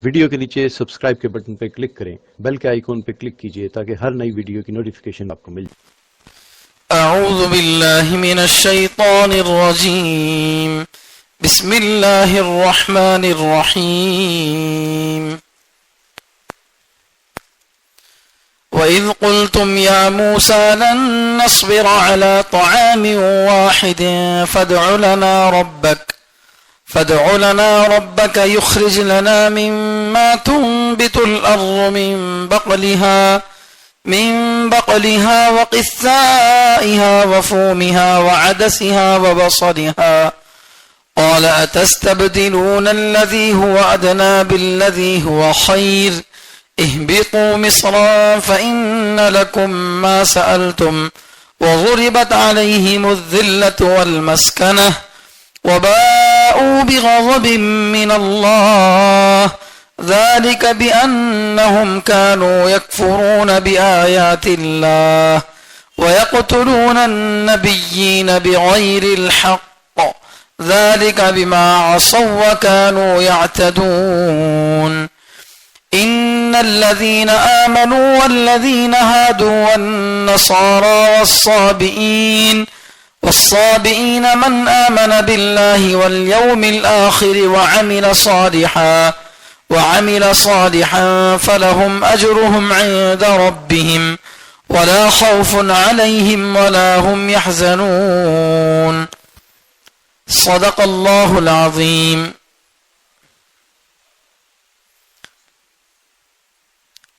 Video کے نیچے subscribe کے بٹن پہ کلک کریں، بیل کے آئیکن پہ کلک کیجئے تاکہ ہر نئی ویڈیو کی نوٹیفیکیشن آپ کو مل جائے۔ اعوذ باللہ من الشیطان الرجیم، بسم اللہ الرحمن الرحیم۔ وَإِذْ قُلْتُمْ يَا مُوسَى لَن نَّصْبِرَ عَلَى طَعَامٍ وَاحِدٍ فادع لنا ربك يخرج لنا مما تنبت الأرض من بقلها وقثائها وفومها وعدسها وبصلها قال أتستبدلون الذي هو أدنى بالذي هو خير اهبطوا مصرا فإن لكم ما سألتم وضربت عليهم الذلة والمسكنة وباءوا بغضب من الله ذلك بأنهم كانوا يكفرون بآيات الله ويقتلون النبيين بغير الحق ذلك بما عصوا وكانوا يعتدون إن الذين آمنوا والذين هادوا والنصارى والصابئين من آمن بالله واليوم الآخر وعمل صالحا فلهم أجرهم عند ربهم ولا خوف عليهم ولا هم يحزنون صدق الله العظيم۔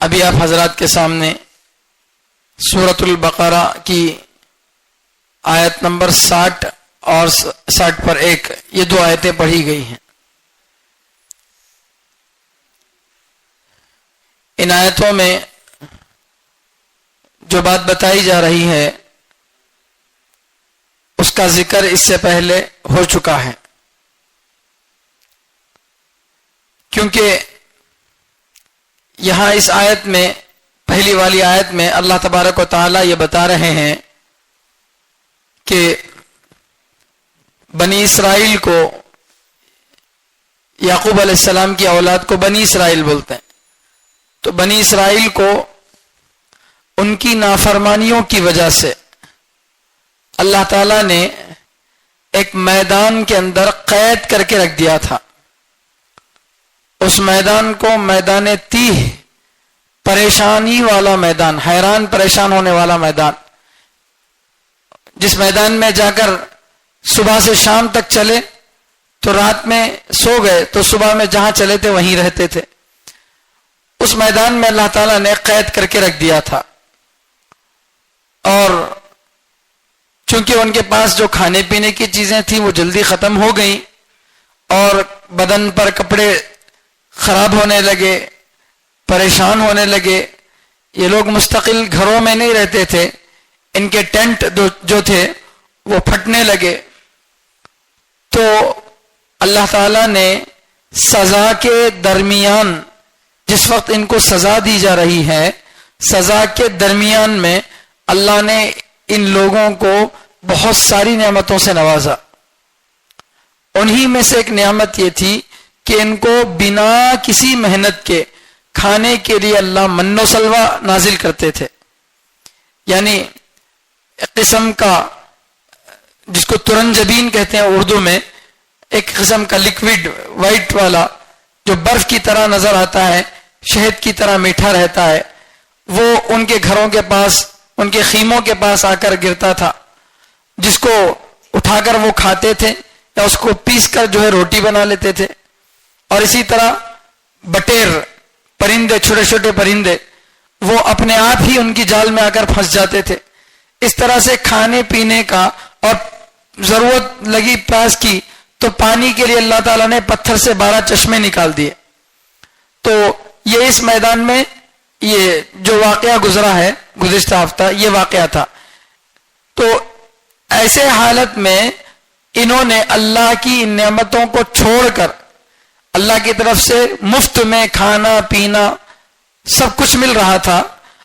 ابھی آپ حضرات کے سامنے سورۃ البقرہ کی آیت نمبر 60 اور 60 یہ دو آیتیں پڑھی گئی ہیں۔ ان آیتوں میں جو بات بتائی جا رہی ہے اس کا ذکر اس سے پہلے ہو چکا ہے، کیونکہ یہاں اس آیت میں، پہلی والی آیت میں اللہ تبارک و تعالی یہ بتا رہے ہیں کہ بنی اسرائیل کو، یعقوب علیہ السلام کی اولاد کو بنی اسرائیل بولتے ہیں، تو بنی اسرائیل کو ان کی نافرمانیوں کی وجہ سے اللہ تعالیٰ نے ایک میدان کے اندر قید کر کے رکھ دیا تھا۔ اس میدان کو میدان تیہ، پریشانی والا میدان، حیران پریشان ہونے والا میدان، جس میدان میں جا کر صبح سے شام تک چلے تو رات میں سو گئے تو صبح میں جہاں چلے تھے وہیں رہتے تھے، اس میدان میں اللہ تعالیٰ نے قید کر کے رکھ دیا تھا۔ اور چونکہ ان کے پاس جو کھانے پینے کی چیزیں تھیں وہ جلدی ختم ہو گئیں اور بدن پر کپڑے خراب ہونے لگے، پریشان ہونے لگے، یہ لوگ مستقل گھروں میں نہیں رہتے تھے، ان کے ٹینٹ جو تھے وہ پھٹنے لگے، تو اللہ تعالیٰ نے سزا کے درمیان، جس وقت ان کو سزا دی جا رہی ہے، سزا کے درمیان میں اللہ نے ان لوگوں کو بہت ساری نعمتوں سے نوازا۔ انہی میں سے ایک نعمت یہ تھی کہ ان کو بنا کسی محنت کے کھانے کے لیے اللہ من و سلوہ نازل کرتے تھے، یعنی ایک قسم کا، جس کو ترنجبین کہتے ہیں اردو میں، ایک قسم کا لکوڈ وائٹ والا جو برف کی طرح نظر آتا ہے، شہد کی طرح میٹھا رہتا ہے، وہ ان کے گھروں کے پاس، ان کے خیموں کے پاس آ کر گرتا تھا، جس کو اٹھا کر وہ کھاتے تھے یا اس کو پیس کر جو ہے روٹی بنا لیتے تھے۔ اور اسی طرح بٹیر پرندے، چھوٹے چھوٹے پرندے، وہ اپنے آپ ہی ان کی جال میں آ کر پھنس جاتے تھے۔ اس طرح سے کھانے پینے کا، اور ضرورت لگی پیاس کی تو پانی کے لیے اللہ تعالیٰ نے پتھر سے 12 چشمے نکال دیے۔ تو یہ اس میدان میں یہ جو واقعہ گزرا ہے گزشتہ ہفتہ، یہ واقعہ تھا۔ تو ایسے حالت میں انہوں نے اللہ کی ان نعمتوں کو چھوڑ کر، اللہ کی طرف سے مفت میں کھانا پینا سب کچھ مل رہا تھا،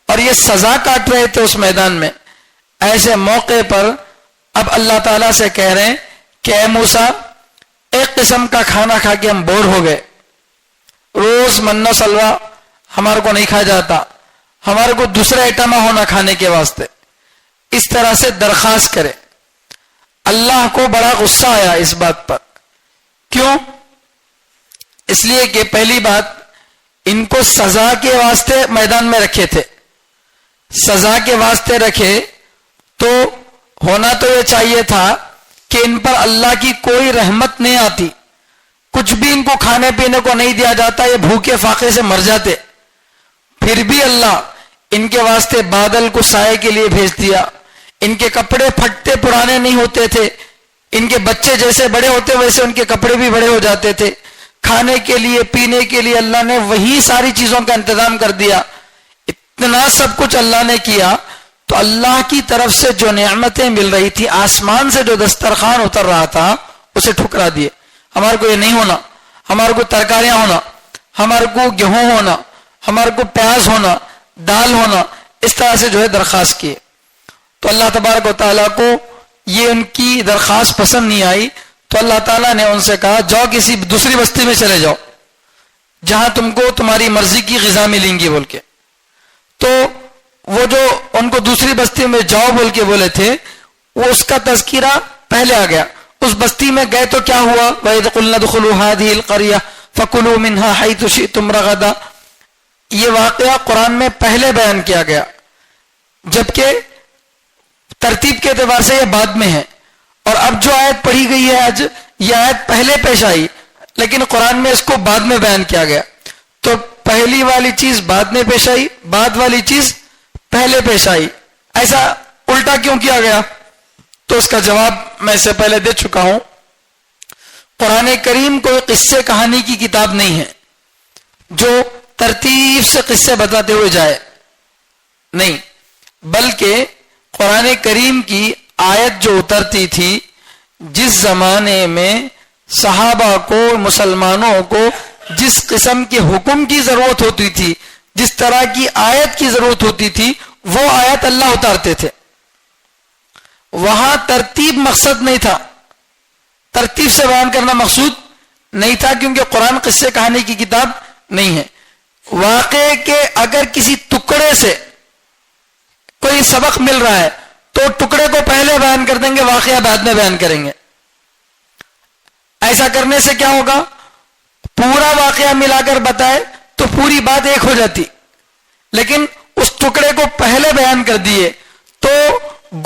اور یہ سزا کاٹ رہے تھے اس میدان میں، ایسے موقع پر اب اللہ تعالیٰ سے کہہ رہے ہیں کہ اے موسیٰ، ایک قسم کا کھانا کھا کے ہم بور ہو گئے، روز منو سلوا ہمارے کو نہیں کھایا جاتا, ہمارے کو دوسرا آئٹم ہونا کھانے کے واسطے, اس طرح سے درخواست کرے. اللہ کو بڑا غصہ آیا اس بات پر. کیوں؟ اس لیے کہ پہلی بات, ان کو سزا کے واسطے میدان میں رکھے تھے. سزا کے واسطے رکھے تو ہونا تو یہ چاہیے تھا کہ ان پر اللہ کی کوئی رحمت نہیں آتی, کچھ بھی ان کو کھانے پینے کو نہیں دیا جاتا, یہ بھوکے فاقے سے مر جاتے. پھر بھی اللہ ان کے واسطے بادل کو سائے کے لیے بھیج دیا. ان کے کپڑے پھٹتے پرانے نہیں ہوتے تھے, ان کے بچے جیسے بڑے ہوتے ویسے ان کے کپڑے بھی بڑے ہو جاتے تھے. کھانے کے لیے پینے کے لیے اللہ نے وہی ساری چیزوں کا انتظام کر دیا. اتنا سب کچھ اللہ نے کیا تو اللہ کی طرف سے جو نعمتیں مل رہی تھی, آسمان سے جو دسترخوان اتر رہا تھا, اسے ٹھکرا دیے. ہمارے کو یہ نہیں ہونا, ہمارے کو ترکاریاں ہونا, ہمارے کو گیہوں ہونا, ہمارے کو پیاز ہونا, دال ہونا, اس طرح سے جو ہے درخواست کیے. تو اللہ تبارک و تعالیٰ کو یہ ان کی درخواست پسند نہیں آئی, تو اللہ تعالیٰ نے ان سے کہا جاؤ کسی دوسری بستی میں چلے جاؤ جہاں تم کو تمہاری مرضی کی غذا ملیں گی بول کے. تو وہ جو ان کو دوسری بستی میں جاؤ بول کے بولے تھے, وہ اس کا تذکرہ پہلے آ گیا. اس بستی میں گئے تو کیا ہوا, وَإِذْ قُلْنَا ادْخُلُوا هَٰذِهِ الْقَرْيَةَ فَكُلُوا مِنْهَا حَيْثُ شِئْتُمْ رَغَدًا. یہ واقعہ قرآن میں پہلے بیان کیا گیا, جبکہ ترتیب کے اعتبار سے یہ بعد میں ہے. اور اب جو آیت پڑھی گئی ہے آج, یہ آیت پہلے پیش آئی, لیکن قرآن میں اس کو بعد میں بیان کیا گیا. تو پہلی والی چیز بعد میں پیش آئی, بعد والی چیز پہلے پیش آئی. ایسا الٹا کیوں کیا گیا؟ تو اس کا جواب میں اس سے پہلے دے چکا ہوں. قرآن کریم کوئی قصے کہانی کی کتاب نہیں ہے جو ترتیب سے قصے بتاتے ہوئے جائے, نہیں, بلکہ قرآن کریم کی آیت جو اترتی تھی, جس زمانے میں صحابہ کو, مسلمانوں کو جس قسم کے حکم کی ضرورت ہوتی تھی, جس طرح کی آیت کی ضرورت ہوتی تھی, وہ آیت اللہ اتارتے تھے. وہاں ترتیب مقصد نہیں تھا, ترتیب سے بیان کرنا مقصود نہیں تھا, کیونکہ قرآن قصے کہانی کی کتاب نہیں ہے. واقعے کے اگر کسی ٹکڑے سے کوئی سبق مل رہا ہے تو ٹکڑے کو پہلے بیان کر دیں گے, واقعہ بعد میں بیان کریں گے. ایسا کرنے سے کیا ہوگا, پورا واقعہ ملا کر بتائے تو پوری بات ایک ہو جاتی, لیکن اس ٹکڑے کو پہلے بیان کر دیے تو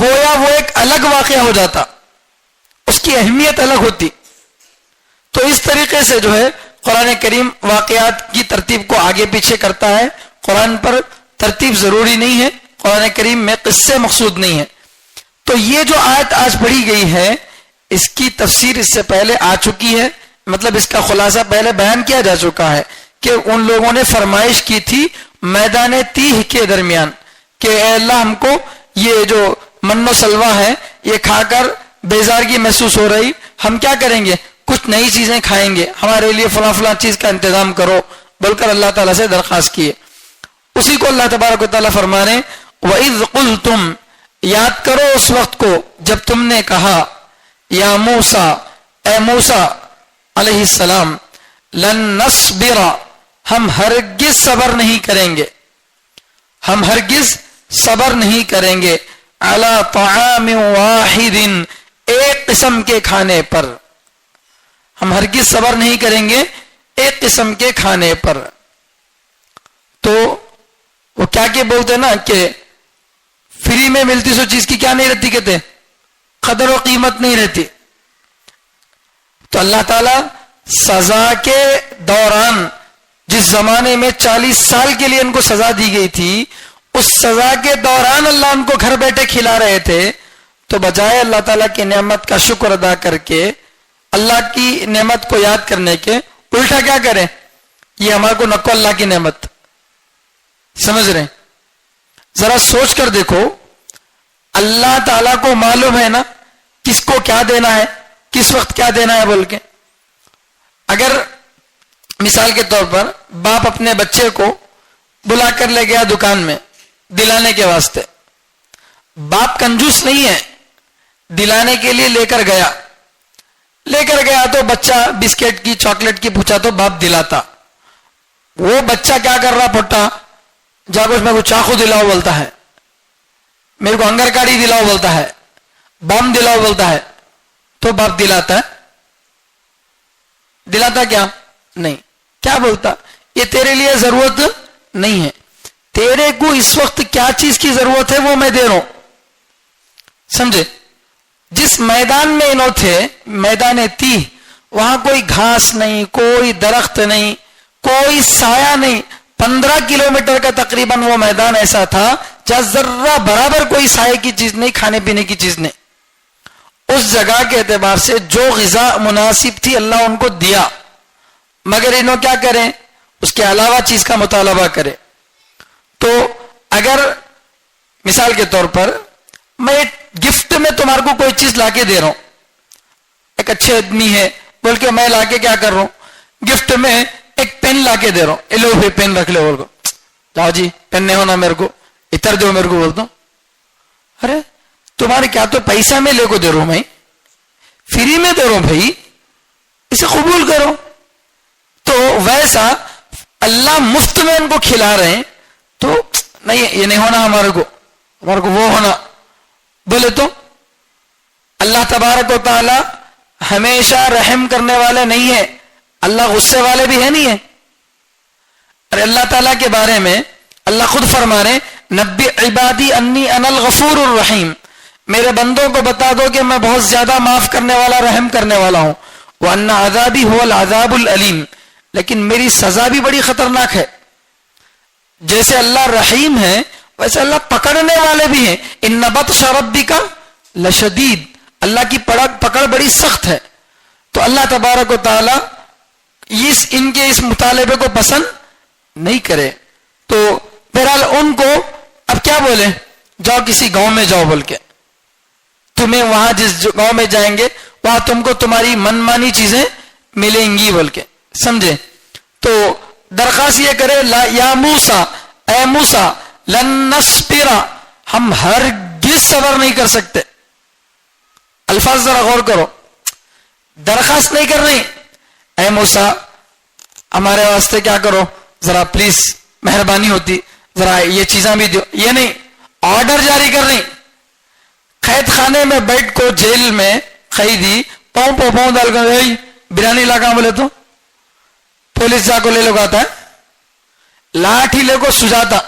گویا وہ ایک الگ واقعہ ہو جاتا, اس کی اہمیت الگ ہوتی. تو اس طریقے سے جو ہے قرآن کریم واقعات کی ترتیب کو آگے پیچھے کرتا ہے. قرآن پر ترتیب ضروری نہیں ہے, قرآن کریم میں قصے مقصود نہیں ہے. تو یہ جو آیت آج پڑھی گئی ہے, اس کی تفسیر اس سے پہلے آ چکی ہے, مطلب اس کا خلاصہ پہلے بیان کیا جا چکا ہے کہ ان لوگوں نے فرمائش کی تھی میدان تیہ کے درمیان کہ اے اللہ ہم کو یہ جو من و سلوا ہے یہ کھا کر بیزارگی محسوس ہو رہی, ہم کیا کریں گے, کچھ نئی چیزیں کھائیں گے, ہمارے لیے فلاں فلاں چیز کا انتظام کرو بول کر اللہ تعالیٰ سے درخواست کیے. اسی کو اللہ تبارک و تعالیٰ فرما رہے وَإِذْ قُلْتُمْ, یاد کرو اس وقت کو جب تم نے کہا, یا موسیٰ, اے موسیٰ علیہ السلام, لن نصبر, ہم ہرگز صبر نہیں کریں گے, ہم ہرگز صبر نہیں کریں گے, علی طعام واحد, ایک قسم کے کھانے پر, ہم ہرگز صبر نہیں کریں گے ایک قسم کے کھانے پر. تو وہ کیا کہ بولتے نا کہ فری میں ملتی سو چیز کی کیا نہیں رہتی, کہتے قدر و قیمت نہیں رہتی. تو اللہ تعالیٰ سزا کے دوران, جس زمانے میں 40 سال کے لیے ان کو سزا دی گئی تھی, اس سزا کے دوران اللہ ان کو گھر بیٹھے کھلا رہے تھے, تو بجائے اللہ تعالیٰ کی نعمت کا شکر ادا کر کے, اللہ کی نعمت کو یاد کرنے کے, الٹا کیا کریں, یہ ہمارے کو نکو اللہ کی نعمت. سمجھ رہے ہیں؟ ذرا سوچ کر دیکھو, اللہ تعالیٰ کو معلوم ہے نا کس کو کیا دینا ہے, کس وقت کیا دینا ہے بول کے. اگر مثال کے طور پر باپ اپنے بچے کو بلا کر لے گیا دکان میں دلانے کے واسطے, باپ کنجوس نہیں ہے, دلانے کے لیے لے کر گیا تو بچہ بسکٹ کی چاکلیٹ کی پوچھا تو باپ دلاتا. وہ بچہ کیا کر رہا پھٹا، جا کے اس میں کو چاقو دلاؤ بولتا ہے، میرے کو انگر کاڑی دلاؤ بولتا ہے، بم دلاؤ بولتا ہے، تو باپ دلاتا ہے؟ دلاتا کیا نہیں؟ کیا بولتا یہ تیرے لیے ضرورت نہیں ہے، تیرے کو اس وقت کیا چیز کی ضرورت ہے وہ میں دے رہا ہوں، سمجھے؟ جس میدان میں انہوں تھے، میدان تیہ، وہاں کوئی گھاس نہیں، کوئی درخت نہیں، کوئی سایہ نہیں، 15 کلومیٹر کا تقریباً وہ میدان ایسا تھا جہاں ذرہ برابر کوئی سائے کی چیز نہیں، کھانے پینے کی چیز نہیں۔ اس جگہ کے اعتبار سے جو غذا مناسب تھی اللہ ان کو دیا، مگر انہوں کیا کریں؟ اس کے علاوہ چیز کا مطالبہ کرے۔ تو اگر مثال کے طور پر میں ایک گفٹ میں تمہارے کو کوئی چیز لا کے دے رہا ہوں، ایک اچھے آدمی ہے بول کے میں لا کے کیا کر رہا ہوں؟ گفٹ میں ایک پین لا کے دے رہا ہوں، اے لو بھی پین رکھ لے، بول کو جاؤ جی پین نہیں ہونا میرے کو، اتر دو میرے کو، بولتا ہوں ارے تمہارے کیا تو پیسہ میں لے کو دے رہا ہوں، میں فری میں دے رہا ہوں بھائی، اسے قبول کرو۔ تو ویسا اللہ مفت میں ان کو کھلا رہے ہیں، تو نہیں یہ نہیں ہونا ہمارے کو وہ ہونا بولے تو اللہ تبارک و تعالی ہمیشہ رحم کرنے والے نہیں ہے، اللہ غصے والے بھی ہے نہیں ہے۔ اور اللہ تعالیٰ کے بارے میں اللہ خود فرما رہے نبی عبادی انی انا الغفور الرحیم، میرے بندوں کو بتا دو کہ میں بہت زیادہ معاف کرنے والا، رحم کرنے والا ہوں، وَأَنَّ عَذَابِي هُوَ الْعَذَابُ الْأَلِيمُ، لیکن میری سزا بھی بڑی خطرناک ہے۔ جیسے اللہ رحیم ہے ویسے اللہ پکڑنے والے بھی ہیں، ان بطش ربک لشدید، اللہ کی پکڑ بڑی سخت ہے۔ تو اللہ تبارک و تعالی ان کے اس مطالبے کو پسند نہیں کرے۔ تو بہرحال ان کو اب کیا بولے، جاؤ کسی گاؤں میں جاؤ بول کے، تمہیں وہاں جس گاؤں میں جائیں گے وہاں تم کو تمہاری من مانی چیزیں ملیں گی بول کے، سمجھے؟ تو درخواست یہ کرے یا موسیٰ، اے موسیٰ، لن نصبر، ہم ہرگز صبر نہیں کر سکتے۔ الفاظ ذرا غور کرو، درخواست نہیں کر رہی، اے موسیٰ ہمارے واسطے کیا کرو ذرا پلیز، مہربانی ہوتی ذرا یہ چیزاں بھی دو، یہ نہیں، آرڈر جاری کر رہی۔ قید خانے میں بیٹھ کو جیل میں قیدی پاؤں ڈال کر بریانی لا کہاں بولے تو پولیس جا کو لے لوگ آتا ہے، لاٹھی لے کو سجاتا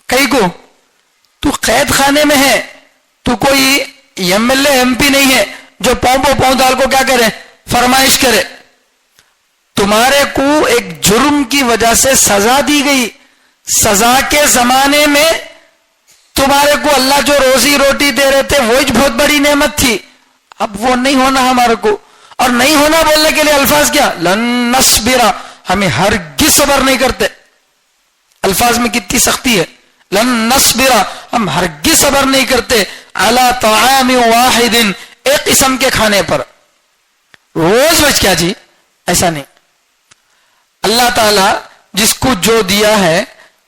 کئی کو، تو قید خانے میں ہے، تو کوئی M L A M P نہیں ہے جو پاؤں ڈال کو کیا کرے، فرمائش کرے۔ تمہارے کو ایک جرم کی وجہ سے سزا دی گئی، سزا کے زمانے میں تمہارے کو اللہ جو روزی روٹی دے رہے تھے وہی بہت بڑی نعمت تھی، اب وہ نہیں ہونا ہمارے کو۔ اور نہیں ہونا بولنے کے لیے الفاظ کیا، لن نصبر، ہمیں ہرگز صبر نہیں کرتے۔ الفاظ میں کتنی سختی ہے، لن نصبر، ہم ہرگز صبر نہیں کرتے، علی طعام واحد، ایک قسم کے کھانے پر، روز روز کیا جی، ایسا نہیں۔ اللہ تعالی جس کو جو دیا ہے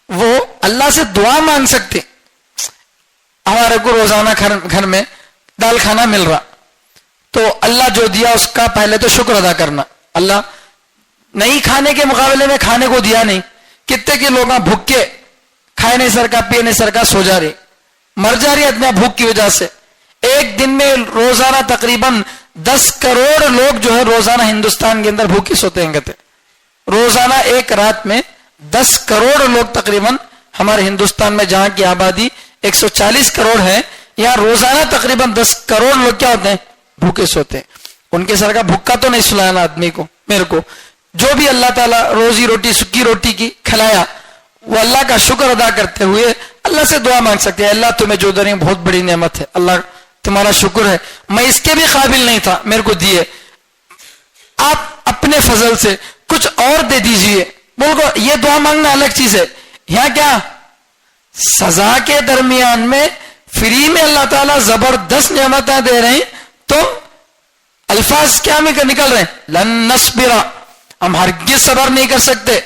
وہ اللہ سے دعا مانگ سکتے۔ ہمارے کو روزانہ گھر میں دال کھانا مل رہا، تو اللہ جو دیا اس کا پہلے تو شکر ادا کرنا، اللہ نہیں کھانے کے مقابلے میں کھانے کو دیا نہیں۔ کتنے کے لوگ بھوکے، کھائے نہیں سر کا، پیے نہیں سر کا، سو جا رہے، مر جا رہی اتنا بھوک کی وجہ سے۔ ایک دن میں روزانہ تقریباً 10 کروڑ لوگ جو ہے روزانہ ہندوستان کے اندر بھوکے سوتے ہیں، کہتے روزانہ ایک رات میں 10 کروڑ لوگ تقریباً ہمارے ہندوستان میں، جہاں کی آبادی 140 کروڑ ہے، یہاں روزانہ تقریباً 10 کروڑ لوگ کیا ہوتے ہیں، بھوکے سوتے ہیں۔ ان کے سر کا بھوکا تو نہیں سلانا آدمی کو، میرے کو جو بھی اللہ تعالیٰ روزی روٹی سکی روٹی کی کھلایا، وہ اللہ کا شکر ادا کرتے ہوئے اللہ سے دعا مانگ سکتے ہیں، اللہ تمہیں جو دے بہت بڑی نعمت ہے، اللہ تمہارا شکر ہے، میں اس کے بھی قابل نہیں تھا، میرے کو دیے، آپ اپنے فضل سے کچھ اور دے دیجئے۔ بول کو یہ دعا مانگنا الگ چیز ہے، یہاں کیا سزا کے درمیان میں فری میں اللہ تعالیٰ زبردست نعمتیں دے رہے ہیں، تو الفاظ کیا نکل رہے ہیں، لن نصبر، ہم ہرگز صبر نہیں کر سکتے،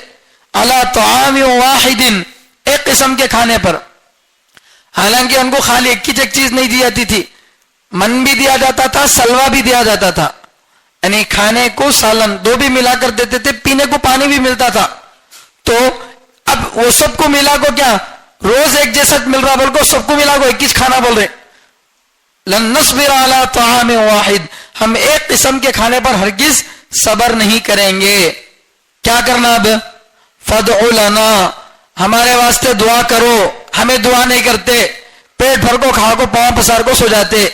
علی طعام واحد، ایک قسم کے کھانے پر۔ حالانکہ ان کو خالی ایک چیز نہیں دی جاتی تھی، من بھی دیا جاتا تھا، سلوا بھی دیا جاتا تھا، یعنی کھانے کو سالن دو بھی ملا کر دیتے تھے، پینے کو پانی بھی ملتا تھا۔ تو اب وہ سب کو ملا کو کیا روز ایک جیسا مل رہا بول کو سب کو ملا کو ایک ہی کھانا بول رہے لن نصبر علی طعام واحد, ہم ایک قسم کے کھانے پر ہرگز صبر نہیں کریں گے. کیا کرنا اب فادعوا لنا, ہمارے واسطے دعا کرو. ہمیں دعا نہیں کرتے, پیٹ بھر کو کھا کو پاؤں پسار کو سو جاتے,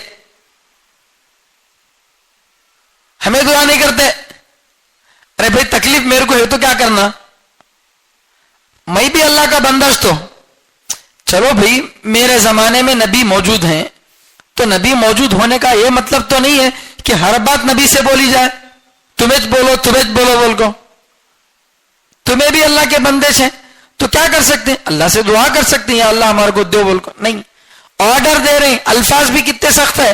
ہمیں دعا نہیں کرتے. ارے بھائی تکلیف میرے کو ہے تو کیا کرنا, میں بھی اللہ کا بندش تو چلو بھائی میرے زمانے میں نبی موجود ہیں تو نبی موجود ہونے کا یہ مطلب تو نہیں ہے کہ ہر بات نبی سے بولی جائے, تمہیں بولو بول کو. تمہیں بھی اللہ کے بندش ہیں تو کیا کر سکتے ہیں, اللہ سے دعا کر سکتے ہیں یا اللہ ہمارے کو دو بول کو. نہیں, آرڈر دے رہے ہیں, الفاظ بھی کتنے سخت ہے.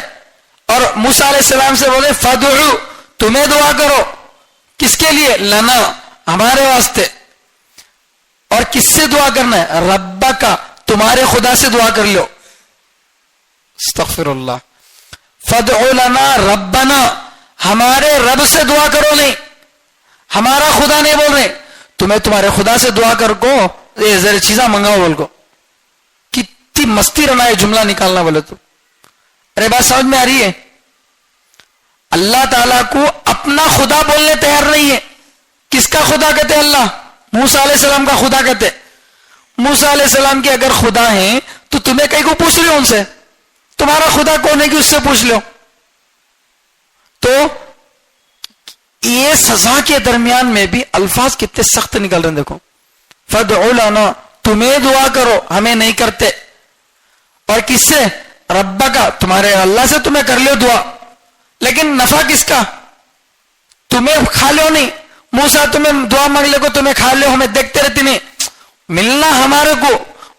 اور موسیٰ علیہ السلام سے بولے فادعو, تمہیں دعا کرو. کس کے لیے, لنا, ہمارے واسطے. اور کس سے دعا کرنا ہے, ربک, تمہارے خدا سے دعا کر لو. استغفر اللہ. فادعو لنا ربنا, ہمارے رب سے دعا کرو. نہیں, ہمارا خدا نہیں بول رہے, تمہیں تمہارے خدا سے دعا کر کو ذرا چیزاں منگاؤ بول کو. کتنی مستی رہنا ہے جملہ نکالنا بولے تو. ارے بات سمجھ میں آ رہی ہے. اللہ تعالیٰ کو اپنا خدا بولنے تیار نہیں ہے. کس کا خدا کہتے اللہ, موسیٰ علیہ السلام کا خدا کہتے. موسیٰ علیہ السلام کے اگر خدا ہیں تو تمہیں کہیں کو پوچھ لو ان سے, تمہارا خدا کون ہے کہ اس سے پوچھ لو. تو یہ سزا کے درمیان میں بھی الفاظ کتنے سخت نکل رہے ہیں. دیکھو, فادعوا لنا, تمہیں دعا کرو, ہمیں نہیں کرتے. اور کس سے, ربک, تمہارے اللہ سے تمہیں کر لو دعا. لیکن نفع کس کا, تمہیں کھا لو نہیں. موسیٰ تمہیں دعا مانگ لے کو تمہیں کھا لو, ہمیں دیکھتے رہتی نہیں. ملنا ہمارے کو,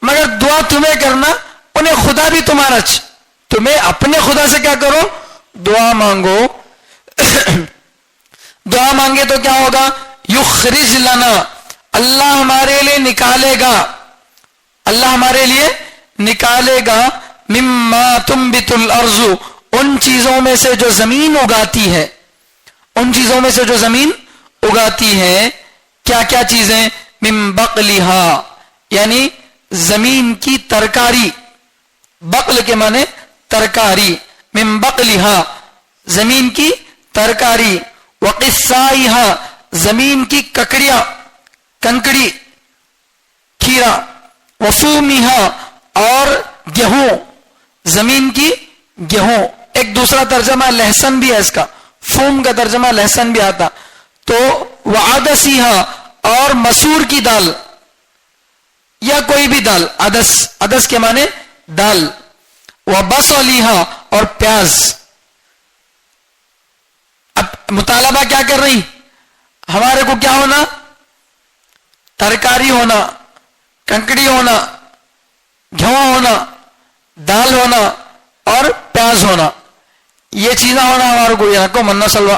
مگر دعا تمہیں کرنا, انہیں خدا بھی تمہارا. تمہیں اپنے خدا سے کیا کرو, دعا مانگو. دعا مانگے تو کیا ہوگا, یخرج لنا, اللہ ہمارے لیے نکالے گا. اللہ ہمارے لیے نکالے گا. مما تنبت الارض, ان چیزوں میں سے جو زمین اگاتی ہے. ان چیزوں میں سے جو زمین اگاتی ہے. کیا کیا چیزیں, من بقلہا, یعنی زمین کی ترکاری. بقل کے معنی ترکاری. من بقلہا, زمین کی ترکاری. وقصائہا, زمین کی ککڑیاں, کنکڑی, کھیرا. وفومہا, اور گیہوں, زمین کی گیہوں. ایک دوسرا ترجمہ لہسن بھی ہے اس کا, فوم کا ترجمہ لہسن بھی آتا. تو وعدسیہا, اور مسور کی دال یا کوئی بھی دال. عدس کے معنی دال. وبصلیہا, اور پیاز. اب مطالبہ کیا کر رہی, ہمارے کو کیا ہونا, ترکاری ہونا, کنکڑی ہونا, گھیوا ہونا, دال ہونا اور پیاز ہونا. یہ چیزیں ہونا ہمارے کو, یہاں کو منا سلوا.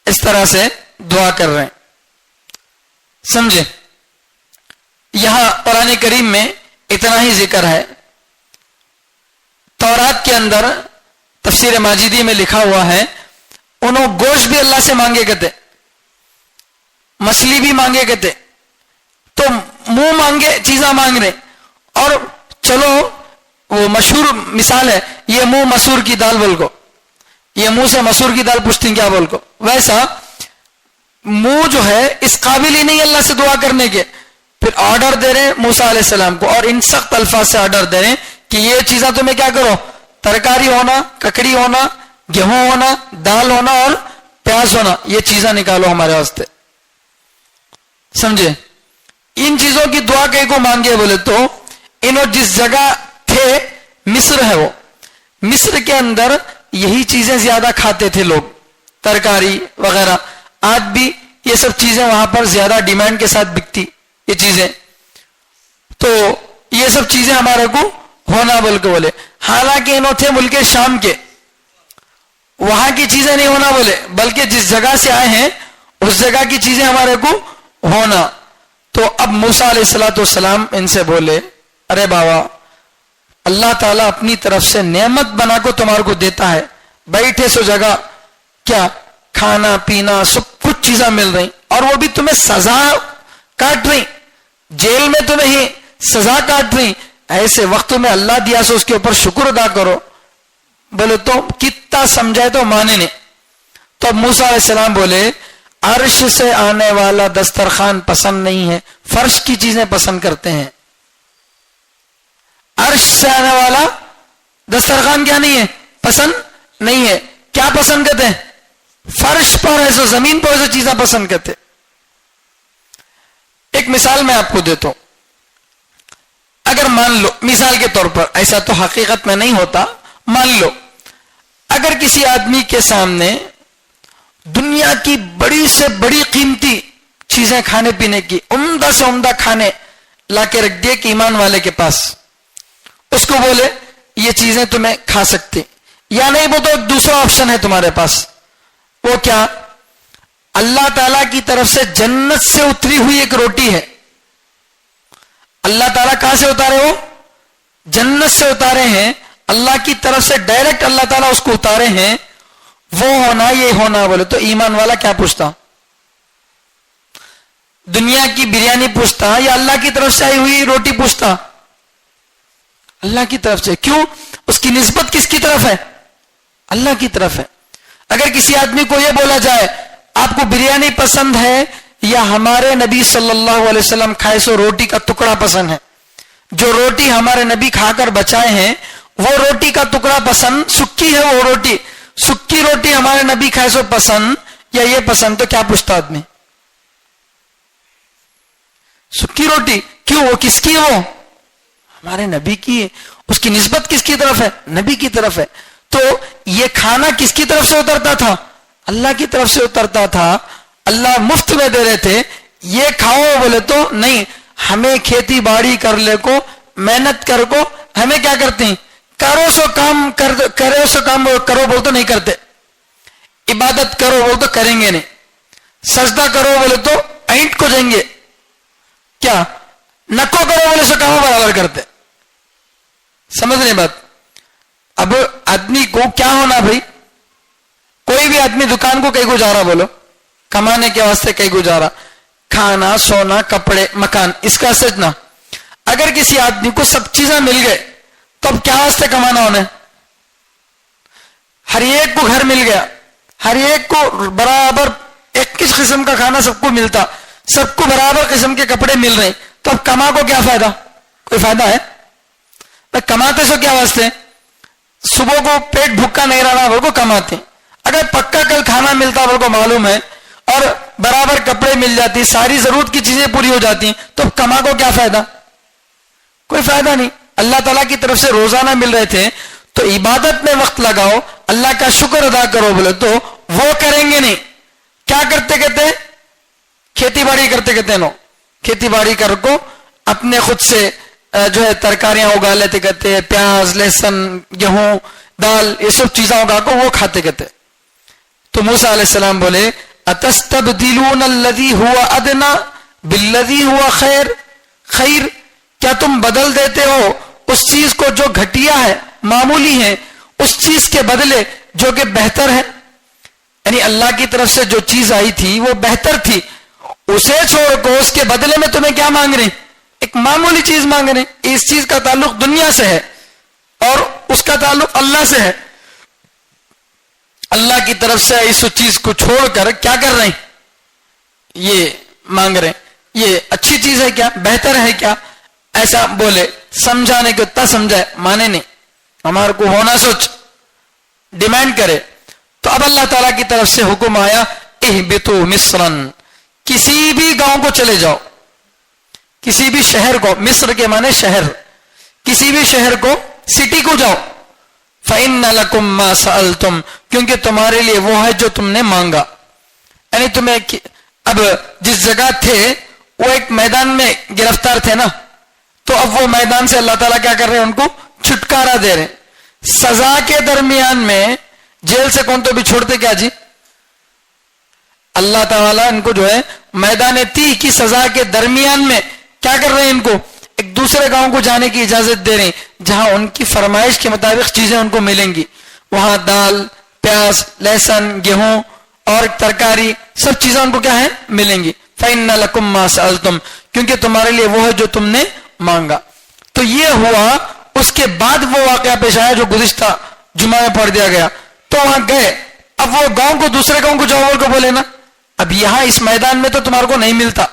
اس طرح سے دعا کر رہے ہیں. سمجھے, یہاں قرآن کریم میں اتنا ہی ذکر ہے. تورات کے اندر تفسیر ماجدی میں لکھا ہوا ہے, انہوں گوشت بھی اللہ سے مانگے کہتے, مچھلی بھی مانگے کہتے. تو منہ مانگے چیزاں مانگ رہے. اور چلو وہ مشہور مثال ہے, یہ منہ مسور کی دال بول کو, یہ منہ سے مسور کی دال پوچھتی کیا بول کو. ویسا منہ جو ہے اس قابل ہی نہیں اللہ سے دعا کرنے کے. پھر آرڈر دے رہے موسیٰ علیہ السلام کو, اور ان سخت الفاظ سے آرڈر دے رہے کہ یہ چیزاں تمہیں کیا کرو, ترکاری ہونا, ککڑی ہونا, گیہوں ہونا, دال ہونا اور پیاز ہونا, یہ چیزاں نکالو ہمارے واسطے. سمجھے, ان چیزوں کی دعا کہیں کو مانگے بولے تو انہوں جس جگہ تھے, مصر ہے وہ, مصر کے اندر یہی چیزیں زیادہ کھاتے تھے لوگ, ترکاری وغیرہ. آج بھی یہ سب چیزیں وہاں پر زیادہ ڈیمانڈ کے ساتھ بکتی یہ چیزیں. تو یہ سب چیزیں ہمارے کو ہونا بول کے بولے. حالانکہ انہوں تھے ملک شام کے, وہاں کی چیزیں نہیں ہونا بولے, بلکہ جس جگہ سے آئے ہیں اس جگہ کی چیزیں ہمارے کو ہونا. تو اب موسیٰ علیہ السلام ان سے بولے, ارے بابا, اللہ تعالیٰ اپنی طرف سے نعمت بنا کو تمہارے کو دیتا ہے, بیٹھے سو جگہ کیا کھانا پینا سب کچھ چیزیں مل رہی, اور وہ بھی تمہیں سزا کاٹ رہی, جیل میں تو نہیں, سزا کاٹ رہی, ایسے وقت میں اللہ دیا سو اس کے اوپر شکر ادا کرو. بولے تو کتنا سمجھائے تو مانے نہیں. تو اب موسیٰ علیہ السلام بولے عرش سے آنے والا دسترخوان پسند نہیں ہے, فرش کی چیزیں پسند کرتے ہیں. عرش سے آنے والا دسترخوان کیا نہیں ہے, پسند نہیں ہے. کیا پسند کرتے ہیں, فرش پر ایسو, زمین پر ایسو چیزیں پسند کرتے. ایک مثال میں آپ کو دیتا ہوں. اگر مان لو, مثال کے طور پر, ایسا تو حقیقت میں نہیں ہوتا, مان لو اگر کسی آدمی کے سامنے دنیا کی بڑی سے بڑی قیمتی چیزیں کھانے پینے کی, عمدہ سے عمدہ کھانے لا کے رکھ دیے کہ ایمان والے کے پاس, اس کو بولے یہ چیزیں تمہیں کھا سکتے, یا نہیں وہ تو ایک دوسرا آپشن ہے تمہارے پاس. وہ کیا, اللہ تعالیٰ کی طرف سے جنت سے اتری ہوئی ایک روٹی ہے. اللہ تعالیٰ کہاں سے اتارے, ہو جنت سے اتارے ہیں, اللہ کی طرف سے ڈائریکٹ اللہ تعالیٰ اس کو اتارے ہیں. وہ ہونا یہ ہونا, بولے تو ایمان والا کیا پوچھتا, دنیا کی بریانی پوچھتا یا اللہ کی طرف سے آئی ہوئی روٹی پوچھتا؟ اللہ کی طرف سے. کیوں, اس کی نسبت کس کی طرف ہے, اللہ کی طرف ہے. اگر کسی آدمی کو یہ بولا جائے آپ کو بریانی پسند ہے یا ہمارے نبی صلی اللہ علیہ وسلم کھائے سو روٹی کا ٹکڑا پسند ہے, جو روٹی ہمارے نبی کھا کر بچائے ہیں وہ روٹی کا ٹکڑا پسند, سکی ہے وہ روٹی, سکی روٹی ہمارے نبی کھائے سو پسند یا یہ پسند, تو کیا پوچھتا آدمی, سکی روٹی. کیوں, وہ کس کی, وہ ہمارے نبی کی, اس کی نسبت کس کی طرف ہے, نبی کی طرف ہے. تو یہ کھانا کس کی طرف سے اترتا تھا, اللہ کی طرف سے اترتا تھا. اللہ مفت میں دے رہے تھے, یہ کھاؤ, بولے تو نہیں, ہمیں کھیتی باڑی کر لے کو, محنت کر کو, ہمیں کیا کرتے ہیں, کرو سو کام کرو سو کام کرو بول تو نہیں کرتے, عبادت کرو بول تو کریں گے نہیں, سجدہ کرو بولے تو اینٹ کو جائیں گے, کیا نکو کرو بولے سو کام برابر کرتے. سمجھ رہے بات. اب آدمی کو کیا ہونا بھائی, کوئی بھی آدمی دکان کو کہیں کو جا رہا, بولو کمانے کے واسطے کہیں کو جا رہا, کھانا سونا کپڑے مکان اس کا سجنا. اگر کسی آدمی کو سب چیزیں مل گئے تو اب کیا واسطے کمانا ہونے, ہر ایک کو گھر مل گیا, ہر ایک کو برابر ایک کس قسم کا کھانا سب کو ملتا, سب کو برابر قسم کے کپڑے مل رہے, تو اب کما کو کیا فائدہ, کوئی فائدہ ہے, کماتے سو کیا واسطے, صبح کو پیٹ بھوکا نہیں رہنا وہ کو کماتے. اگر پکا کل کھانا ملتا وہ کو معلوم ہے اور برابر کپڑے مل جاتی, ساری ضرورت کی چیزیں پوری ہو جاتی, تو کما کو کیا فائدہ, کوئی فائدہ نہیں. اللہ تعالیٰ کی طرف سے روزانہ مل رہے تھے, تو عبادت میں وقت لگاؤ, اللہ کا شکر ادا کرو, بولے تو وہ کریں گے نہیں. کیا کرتے کہتے, کھیتی باڑی کرتے کہتے, نو کھیتی باڑی کر کو اپنے خود سے جو ہے ترکاریاں اگا لیتے کہتے, پیاز لہسن گیہوں دال یہ سب چیزیں اگا کو وہ کھاتے کہتے. تو موسیٰ علیہ السلام بولے اتستبدلون الذی هو ادنی بالذی هو خیر, کیا تم بدل دیتے ہو اس چیز کو جو گھٹیا ہے معمولی ہے اس چیز کے بدلے جو کہ بہتر ہے. یعنی اللہ کی طرف سے جو چیز آئی تھی وہ بہتر تھی, اسے چھوڑ کو اس کے بدلے میں تمہیں کیا مانگ رہے, ایک معمولی چیز مانگ رہے. اس چیز کا تعلق دنیا سے ہے اور اس کا تعلق اللہ سے ہے. اللہ کی طرف سے اس چیز کو چھوڑ کر کیا کر رہے ہیں, یہ مانگ رہے ہیں. یہ اچھی چیز ہے کیا, بہتر ہے کیا, ایسا بولے سمجھانے کو اتنا سمجھائے, مانے نہیں, ہمارے کو ہونا سوچ ڈیمانڈ کرے. تو اب اللہ تعالیٰ کی طرف سے حکم آیا اہبطوا مصرن, کسی بھی گاؤں کو چلے جاؤ, کسی بھی شہر کو, مصر کے معنی شہر, کسی بھی شہر کو سٹی کو جاؤ. فَإِنَّ لَكُمْ مَا سَأَلْتُمْ, کیونکہ تمہارے لیے وہ ہے جو تم نے مانگا. یعنی تمہیں اب جس جگہ تھے وہ ایک میدان میں گرفتار تھے نا, تو اب وہ میدان سے اللہ تعالیٰ کیا کر رہے ہیں, ان کو چھٹکارا دے رہے. سزا کے درمیان میں جیل سے کون تو بھی چھوڑتے کیا جی, اللہ تعالیٰ ان کو جو ہے میدان تیہ کی سزا کے درمیان میں کیا کر رہے ہیں, ان کو ایک دوسرے گاؤں کو جانے کی اجازت دے رہے ہیں جہاں ان کی فرمائش کے مطابق چیزیں ان کو ملیں گی. وہاں دال پیاز لہسن گیہوں اور ترکاری سب چیزیں ان کو کیا ہے ملیں گی. فإن لكم ما سألتم، کیونکہ تمہارے لیے وہ ہے جو تم نے مانگا۔ تو یہ ہوا، اس کے بعد وہ واقعہ پیش آیا جو گزشتہ جمعہ میں پڑھ دیا گیا۔ تو وہاں گئے، اب وہ گاؤں کو دوسرے گاؤں کو جاؤ کو بولے نا، اب یہاں اس میدان میں تو تمہارے کو نہیں ملتا،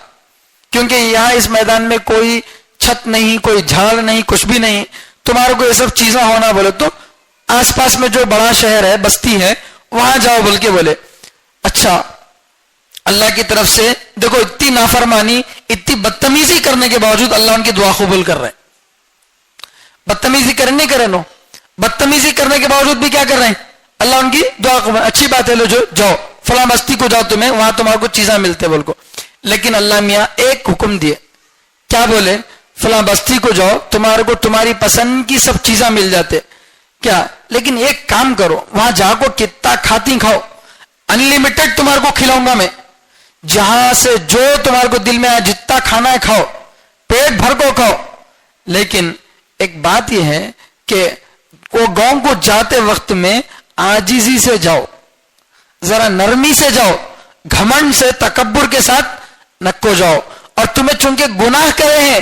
کیونکہ یہاں اس میدان میں کوئی چھت نہیں، کوئی جھاڑ نہیں، کچھ بھی نہیں، تمہارے کو یہ سب چیزیں ہونا بولے تو آس پاس میں جو بڑا شہر ہے، بستی ہے، وہاں جاؤ بول کے بولے۔ اچھا، اللہ کی طرف سے دیکھو اتنی نافرمانی، اتنی بدتمیزی کرنے کے باوجود اللہ ان کی دعا قبول کر رہے ہیں۔ بدتمیزی کرے نہیں کرے نو، بدتمیزی کرنے کے باوجود بھی کیا کر رہے ہیں؟ اللہ ان کی دعا قبول۔ اچھی بات ہے، لو جو جاؤ فلاں بستی کو جاؤ، تمہیں وہاں تمہارے کو چیزیں ملتے بول کو۔ لیکن اللہ میاں ایک حکم دیے، کیا بولے؟ فلاں بستی کو جاؤ، تمہارے کو تمہاری پسند کی سب چیزیں مل جاتے کیا، لیکن ایک کام کرو، وہاں جا کو کتنا کھاتی کھاؤ، انلیمیٹڈ تمہارے کو کھلاؤں گا میں، جہاں سے جو تمہارے کو دل میں آئے جتنا کھانا ہے کھاؤ، پیٹ بھر کو کھاؤ۔ لیکن ایک بات یہ ہے کہ وہ گاؤں کو جاتے وقت میں عاجزی سے جاؤ، ذرا نرمی سے جاؤ، گھمنڈ سے تکبر کے ساتھ نکو جاؤ۔ اور تمہیں چونکہ گناہ کرے ہیں،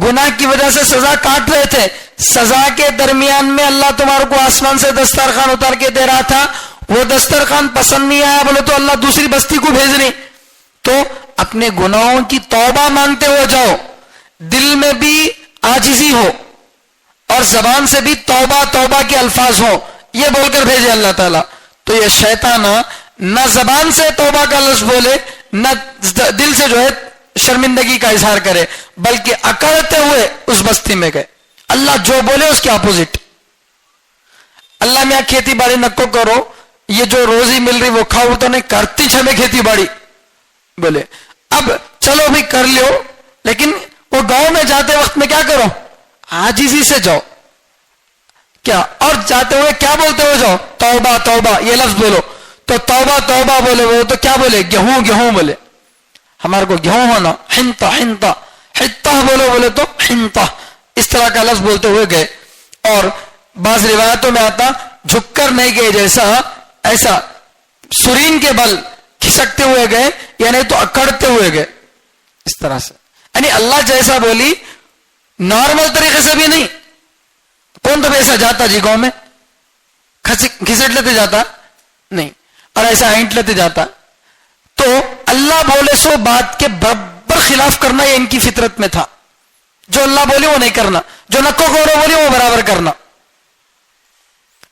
گناہ کی وجہ سے سزا کاٹ رہے تھے، سزا کے درمیان میں اللہ تمہارے کو آسمان سے دسترخوان اتار کے دے رہا تھا، وہ دسترخوان پسند نہیں آیا بولے تو اللہ دوسری بستی کو بھیج رہی۔ تو اپنے گناہوں کی توبہ مانگتے ہوئے جاؤ، دل میں بھی عاجزی ہو اور زبان سے بھی توبہ توبہ کے الفاظ ہوں، یہ بول کر بھیجے اللہ تعالیٰ۔ تو یہ شیطان نہ زبان سے توبہ کا لفظ بولے، نہ دل سے جو ہے شرمندگی کا اظہار کرے، بلکہ اکڑتے ہوئے اس بستی میں گئے۔ اللہ جو بولے اس کے اپوزٹ۔ اللہ میں کھیتی باڑی نکو کرو، یہ جو روزی مل رہی وہ کھاؤ، تو نہیں کرتی چھمے کھیتی باڑی بولے۔ اب چلو بھی کر لو، لیکن وہ گاؤں میں جاتے وقت میں کیا کرو؟ عاجزی سے جاؤ کیا، اور جاتے ہوئے کیا بولتے ہوئے جاؤ؟ توبہ توبہ یہ لفظ بولو۔ تو توبہ توبہ بولے وہ تو کیا بولے؟ گیہوں گیہوں بولے، ہمارے کو گیہوں ہونا، حنطہ حنطہ، حتہ بولے تو حنطہ، اس طرح کا لفظ بولتے ہوئے گئے۔ اور بعض روایتوں میں آتا جھک کر نہیں گئے، جیسا ایسا سرین کے بل کھسکتے ہوئے گئے، یعنی تو اکڑتے ہوئے گئے، اس طرح سے۔ یعنی اللہ جیسا بولی نارمل طریقے سے بھی نہیں۔ کون تو ایسا جاتا جی گاؤں میں کھسٹ لیتے جاتا نہیں، اور ایسا اینٹ لیتے جاتا۔ تو اللہ بولے سو بات کے برابر خلاف کرنا یہ ان کی فطرت میں تھا، جو اللہ بولے وہ نہیں کرنا، جو نکو کرو بولی وہ برابر کرنا،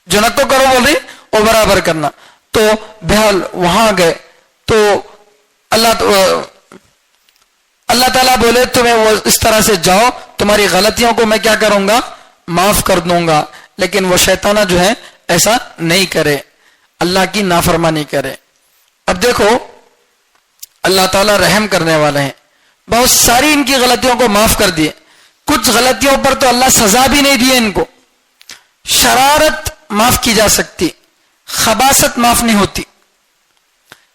جو نکو کرو بول رہی وہ برابر کرنا۔ تو بہرحال وہاں گئے تو اللہ تعالیٰ بولے تمہیں وہ اس طرح سے جاؤ، تمہاری غلطیوں کو میں کیا کروں گا؟ معاف کر دوں گا۔ لیکن وہ شیطانہ جو ہے ایسا نہیں کرے، اللہ کی نافرمانی کرے۔ اب دیکھو اللہ تعالیٰ رحم کرنے والے ہیں، بہت ساری ان کی غلطیوں کو معاف کر دیے، کچھ غلطیوں پر تو اللہ سزا بھی نہیں دیے ان کو۔ شرارت معاف کی جا سکتی، خباثت معاف نہیں ہوتی۔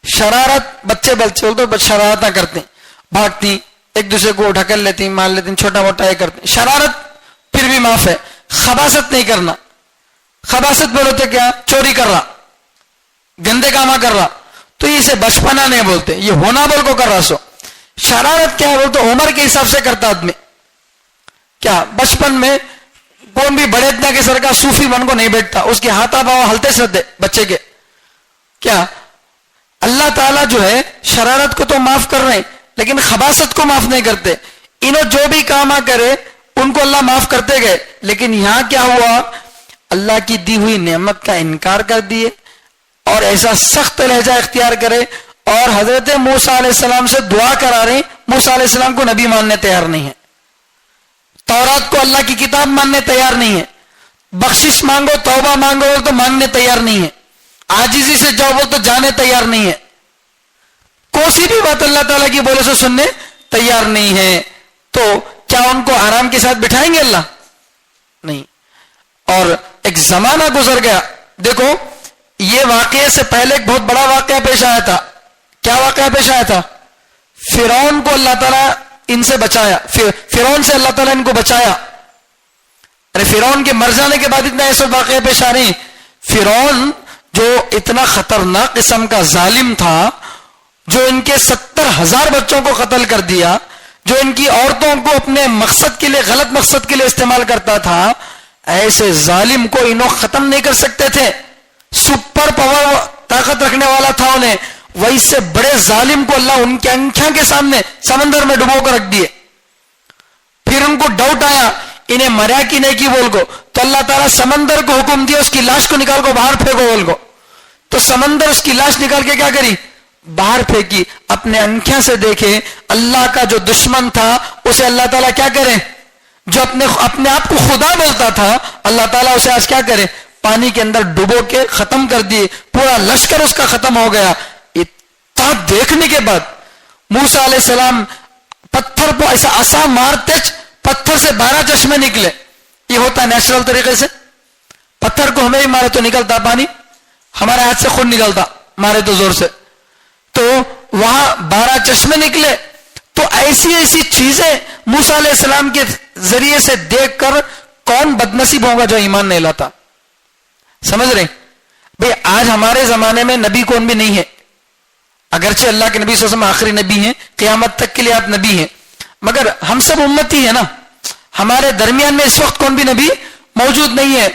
شرارت بچے تو شرارتیں کرتے بھاگتی، ایک دوسرے کو ڈھکل لیتی، مار لیتی، چھوٹا موٹا یہ کرتے، شرارت پھر بھی معاف ہے، خباثت نہیں کرنا۔ خباثت بولتے کیا؟ چوری کر رہا، گندے کاما کر رہا، تو یہ اسے بچپنا نہیں بولتے، یہ ہونا بول کو کر رہا سو۔ شرارت کیا ہے بولتے؟ عمر کے حساب سے کرتا آدمی، کیا بچپن میں کون بھی بڑے اتنا کے سر کا صوفی بن کو نہیں بیٹھتا، اس کے ہاتھا پاؤں ہلتے سدے بچے کے۔ کیا اللہ تعالیٰ جو ہے شرارت کو تو معاف کر رہے ہیں، لیکن خباثت کو معاف نہیں کرتے۔ انہوں جو بھی کام کرے ان کو اللہ معاف کرتے گئے، لیکن یہاں کیا ہوا؟ اللہ کی دی ہوئی نعمت کا انکار کر دیے، اور ایسا سخت لہجہ اختیار کرے، اور حضرت موسیٰ علیہ السلام سے دعا کرا رہے ہیں۔ موسیٰ علیہ السلام کو نبی ماننے تیار نہیں ہے، تورات کو اللہ کی کتاب ماننے تیار نہیں ہے، بخشش مانگو توبہ مانگو تو مانگنے تیار نہیں ہے، عاجزی سے جاؤ بول تو جانے تیار نہیں ہے، کوئی بھی بات اللہ تعالیٰ کی بولے سے سننے تیار نہیں ہے۔ تو کیا ان کو آرام کے ساتھ بٹھائیں گے اللہ؟ نہیں۔ اور ایک زمانہ گزر گیا، دیکھو یہ واقعے سے پہلے ایک بہت بڑا واقعہ پیش آیا تھا۔ کیا واقعہ پیش آیا تھا؟ فرعون کو اللہ تعالیٰ ان سے بچایا، فرعون سے اللہ تعالیٰ ان کو بچایا۔ ارے فرعون کے مر جانے کے بعد اتنا ایسے واقعہ پیش آ رہے ہیں۔ فرعون جو اتنا خطرناک قسم کا ظالم تھا، جو ان کے 70,000 بچوں کو قتل کر دیا، جو ان کی عورتوں کو اپنے مقصد کے لیے، غلط مقصد کے لیے استعمال کرتا تھا، ایسے ظالم کو انہوں ختم نہیں کر سکتے تھے. سپر پاور طاقت رکھنے والا تھا انہیں، ویسے بڑے ظالم کو اللہ ان کی آنکھوں کے سامنے سمندر میں ڈبو کر رکھ دیے. پھر ان کو ڈاؤٹ آیا انہیں مریا کی نہیں کی بول کو، تو اللہ تعالیٰ سمندر کو حکم دیا اس کی لاش کو نکال کو باہر پھینکو بول کو. تو سمندر اس کی لاش نکال کے کیا کری؟ باہر پھینکی. اپنے آنکھوں سے دیکھے اللہ کا جو دشمن تھا اسے اللہ تعالیٰ کیا کرے؟ جو اپنے آپ کو خدا بولتا تھا، اللہ تعالیٰ اسے آج کیا کرے؟ پانی کے اندر ڈبو کے ختم کر دیے. پورا لشکر اس کا ختم ہو گیا. اتنا دیکھنے کے بعد موسیٰ علیہ السلام پتھر کو ایسا عصا مارتے پتھر سے 12 چشمے نکلے. یہ ہوتا ہے نیچرل طریقے سے، پتھر کو ہمیں بھی مارے تو نکلتا پانی، ہمارے ہاتھ سے خود نکلتا مارے تو زور سے. تو وہاں 12 چشمے نکلے. تو ایسی ایسی چیزیں موسیٰ علیہ السلام کے ذریعے سے دیکھ کر کون بدنصیب ہوگا جو ایمان نہیں لاتا؟ سمجھ رہے بھئی؟ آج ہمارے زمانے میں نبی کون بھی نہیں ہے، اگرچہ اللہ کے نبی صلی اللہ علیہ وسلم آخری نبی ہیں، قیامت تک کے لیے آپ نبی ہیں، مگر ہم سب امتی ہیں نا. ہمارے درمیان میں اس وقت کون بھی نبی موجود نہیں ہے.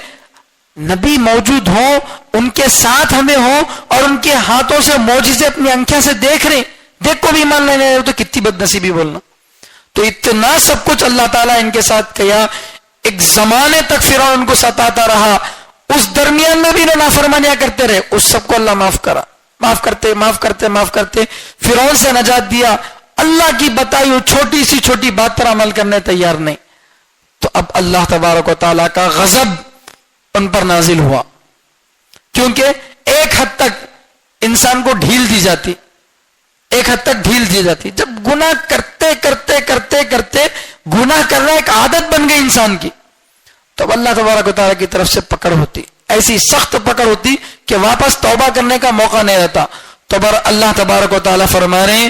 نبی موجود ہوں، ان کے ساتھ ہمیں ہوں، اور ان کے ہاتھوں سے معجزے اپنی آنکھیں سے دیکھ رہے، دیکھ کو بھی ایمان لینے رہے، تو کتنی بدنصیبی بولنا. تو اتنا سب کچھ اللہ تعالیٰ ان کے ساتھ کیا. ایک زمانے تک فرعون ان کو ستاتا رہا، اس درمیان میں بھی انہیں نافرمانیاں کرتے رہے، اس سب کو اللہ معاف کرا. معاف کرتے معاف کرتے معاف کرتے فرعون سے نجات دیا. اللہ کی بتائی ہوئی چھوٹی سی چھوٹی بات پر عمل کرنے تیار نہیں. تو اب اللہ تبارک و تعالیٰ کا غضب ان پر نازل ہوا، کیونکہ ایک حد تک انسان کو ڈھیل دی جاتی، ایک حد تک ڈھیل دی جاتی. جب گناہ کرتے کرتے کرتے کرتے گناہ کرنا ایک عادت بن گئی انسان کی، تب اللہ تبارک و تعالیٰ کی طرف سے پکڑ ہوتی، ایسی سخت پکڑ ہوتی کہ واپس توبہ کرنے کا موقع نہیں رہتا. تو اللہ تبارک و تعالیٰ فرما رہے ہیں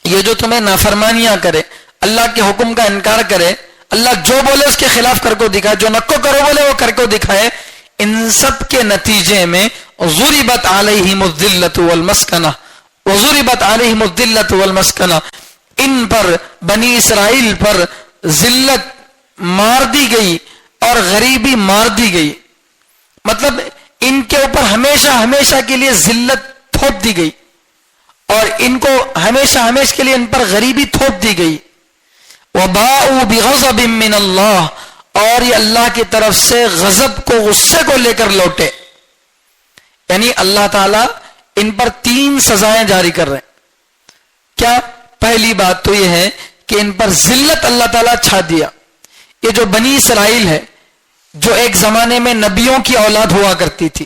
یہ جو تمہیں نافرمانیاں کرے، اللہ کے حکم کا انکار کرے، اللہ جو بولے اس کے خلاف کر کو دکھائے، جو نکو کرو بولے وہ کر کو دکھائے، ان سب کے نتیجے میں ضربت علیہم الذلۃ والمسکنہ، وضربت علیہم الذلۃ والمسکنہ، ان پر بنی اسرائیل پر ذلت مار دی گئی اور غریبی مار دی گئی. مطلب ان کے اوپر ہمیشہ ہمیشہ کے لیے ذلت تھوپ دی گئی، اور ان کو ہمیشہ ہمیشہ کے لیے ان پر غریبی تھوپ دی گئی. وباءوا بغضب من اللہ، اور یہ اللہ کی طرف سے غضب کو، غصے کو لے کر لوٹے. یعنی اللہ تعالیٰ ان پر 3 سزائیں جاری کر رہے ہیں. کیا؟ پہلی بات تو یہ ہے کہ ان پر ذلت اللہ تعالیٰ چھا دیا. یہ جو بنی اسرائیل ہے، جو ایک زمانے میں نبیوں کی اولاد ہوا کرتی تھی،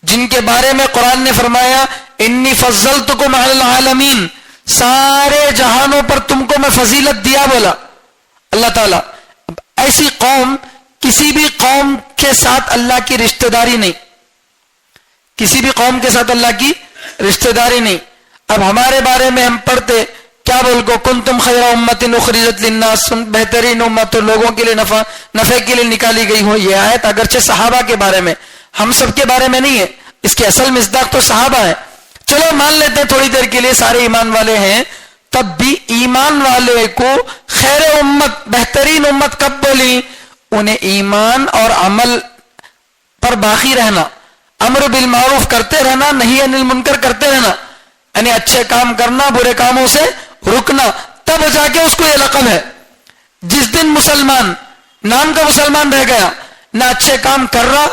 جن کے بارے میں قرآن نے فرمایا انی فضلتکم علی العالمین، سارے جہانوں پر تم کو میں فضیلت دیا بولا اللہ تعالیٰ. ایسی قوم، کسی بھی قوم کے ساتھ اللہ کی رشتہ داری نہیں، کسی بھی قوم کے ساتھ اللہ کی رشتہ داری نہیں. اب ہمارے بارے میں ہم پڑھتے کیا بول کو کنتم خیر امت اخرجت للناس، بہترین امت لوگوں کے لیے نفع کے لیے نکالی گئی ہو. یہ آیت اگرچہ صحابہ کے بارے میں، ہم سب کے بارے میں نہیں ہے، اس کی اصل مصداق تو صحابہ ہے. چلو مان لیتے تھوڑی دیر کے لیے سارے ایمان والے ہیں، تب بھی ایمان والے کو خیر امت، بہترین امت کب بولی؟ انہیں ایمان اور عمل پر باقی رہنا، امر بالمعروف کرتے رہنا، نہی عن المنکر کرتے رہنا، یعنی اچھے کام کرنا، برے کاموں سے رکنا، تب جا کے اس کو یہ لقب ہے. جس دن مسلمان نام کا مسلمان رہ گیا، نہ اچھے کام کر رہا،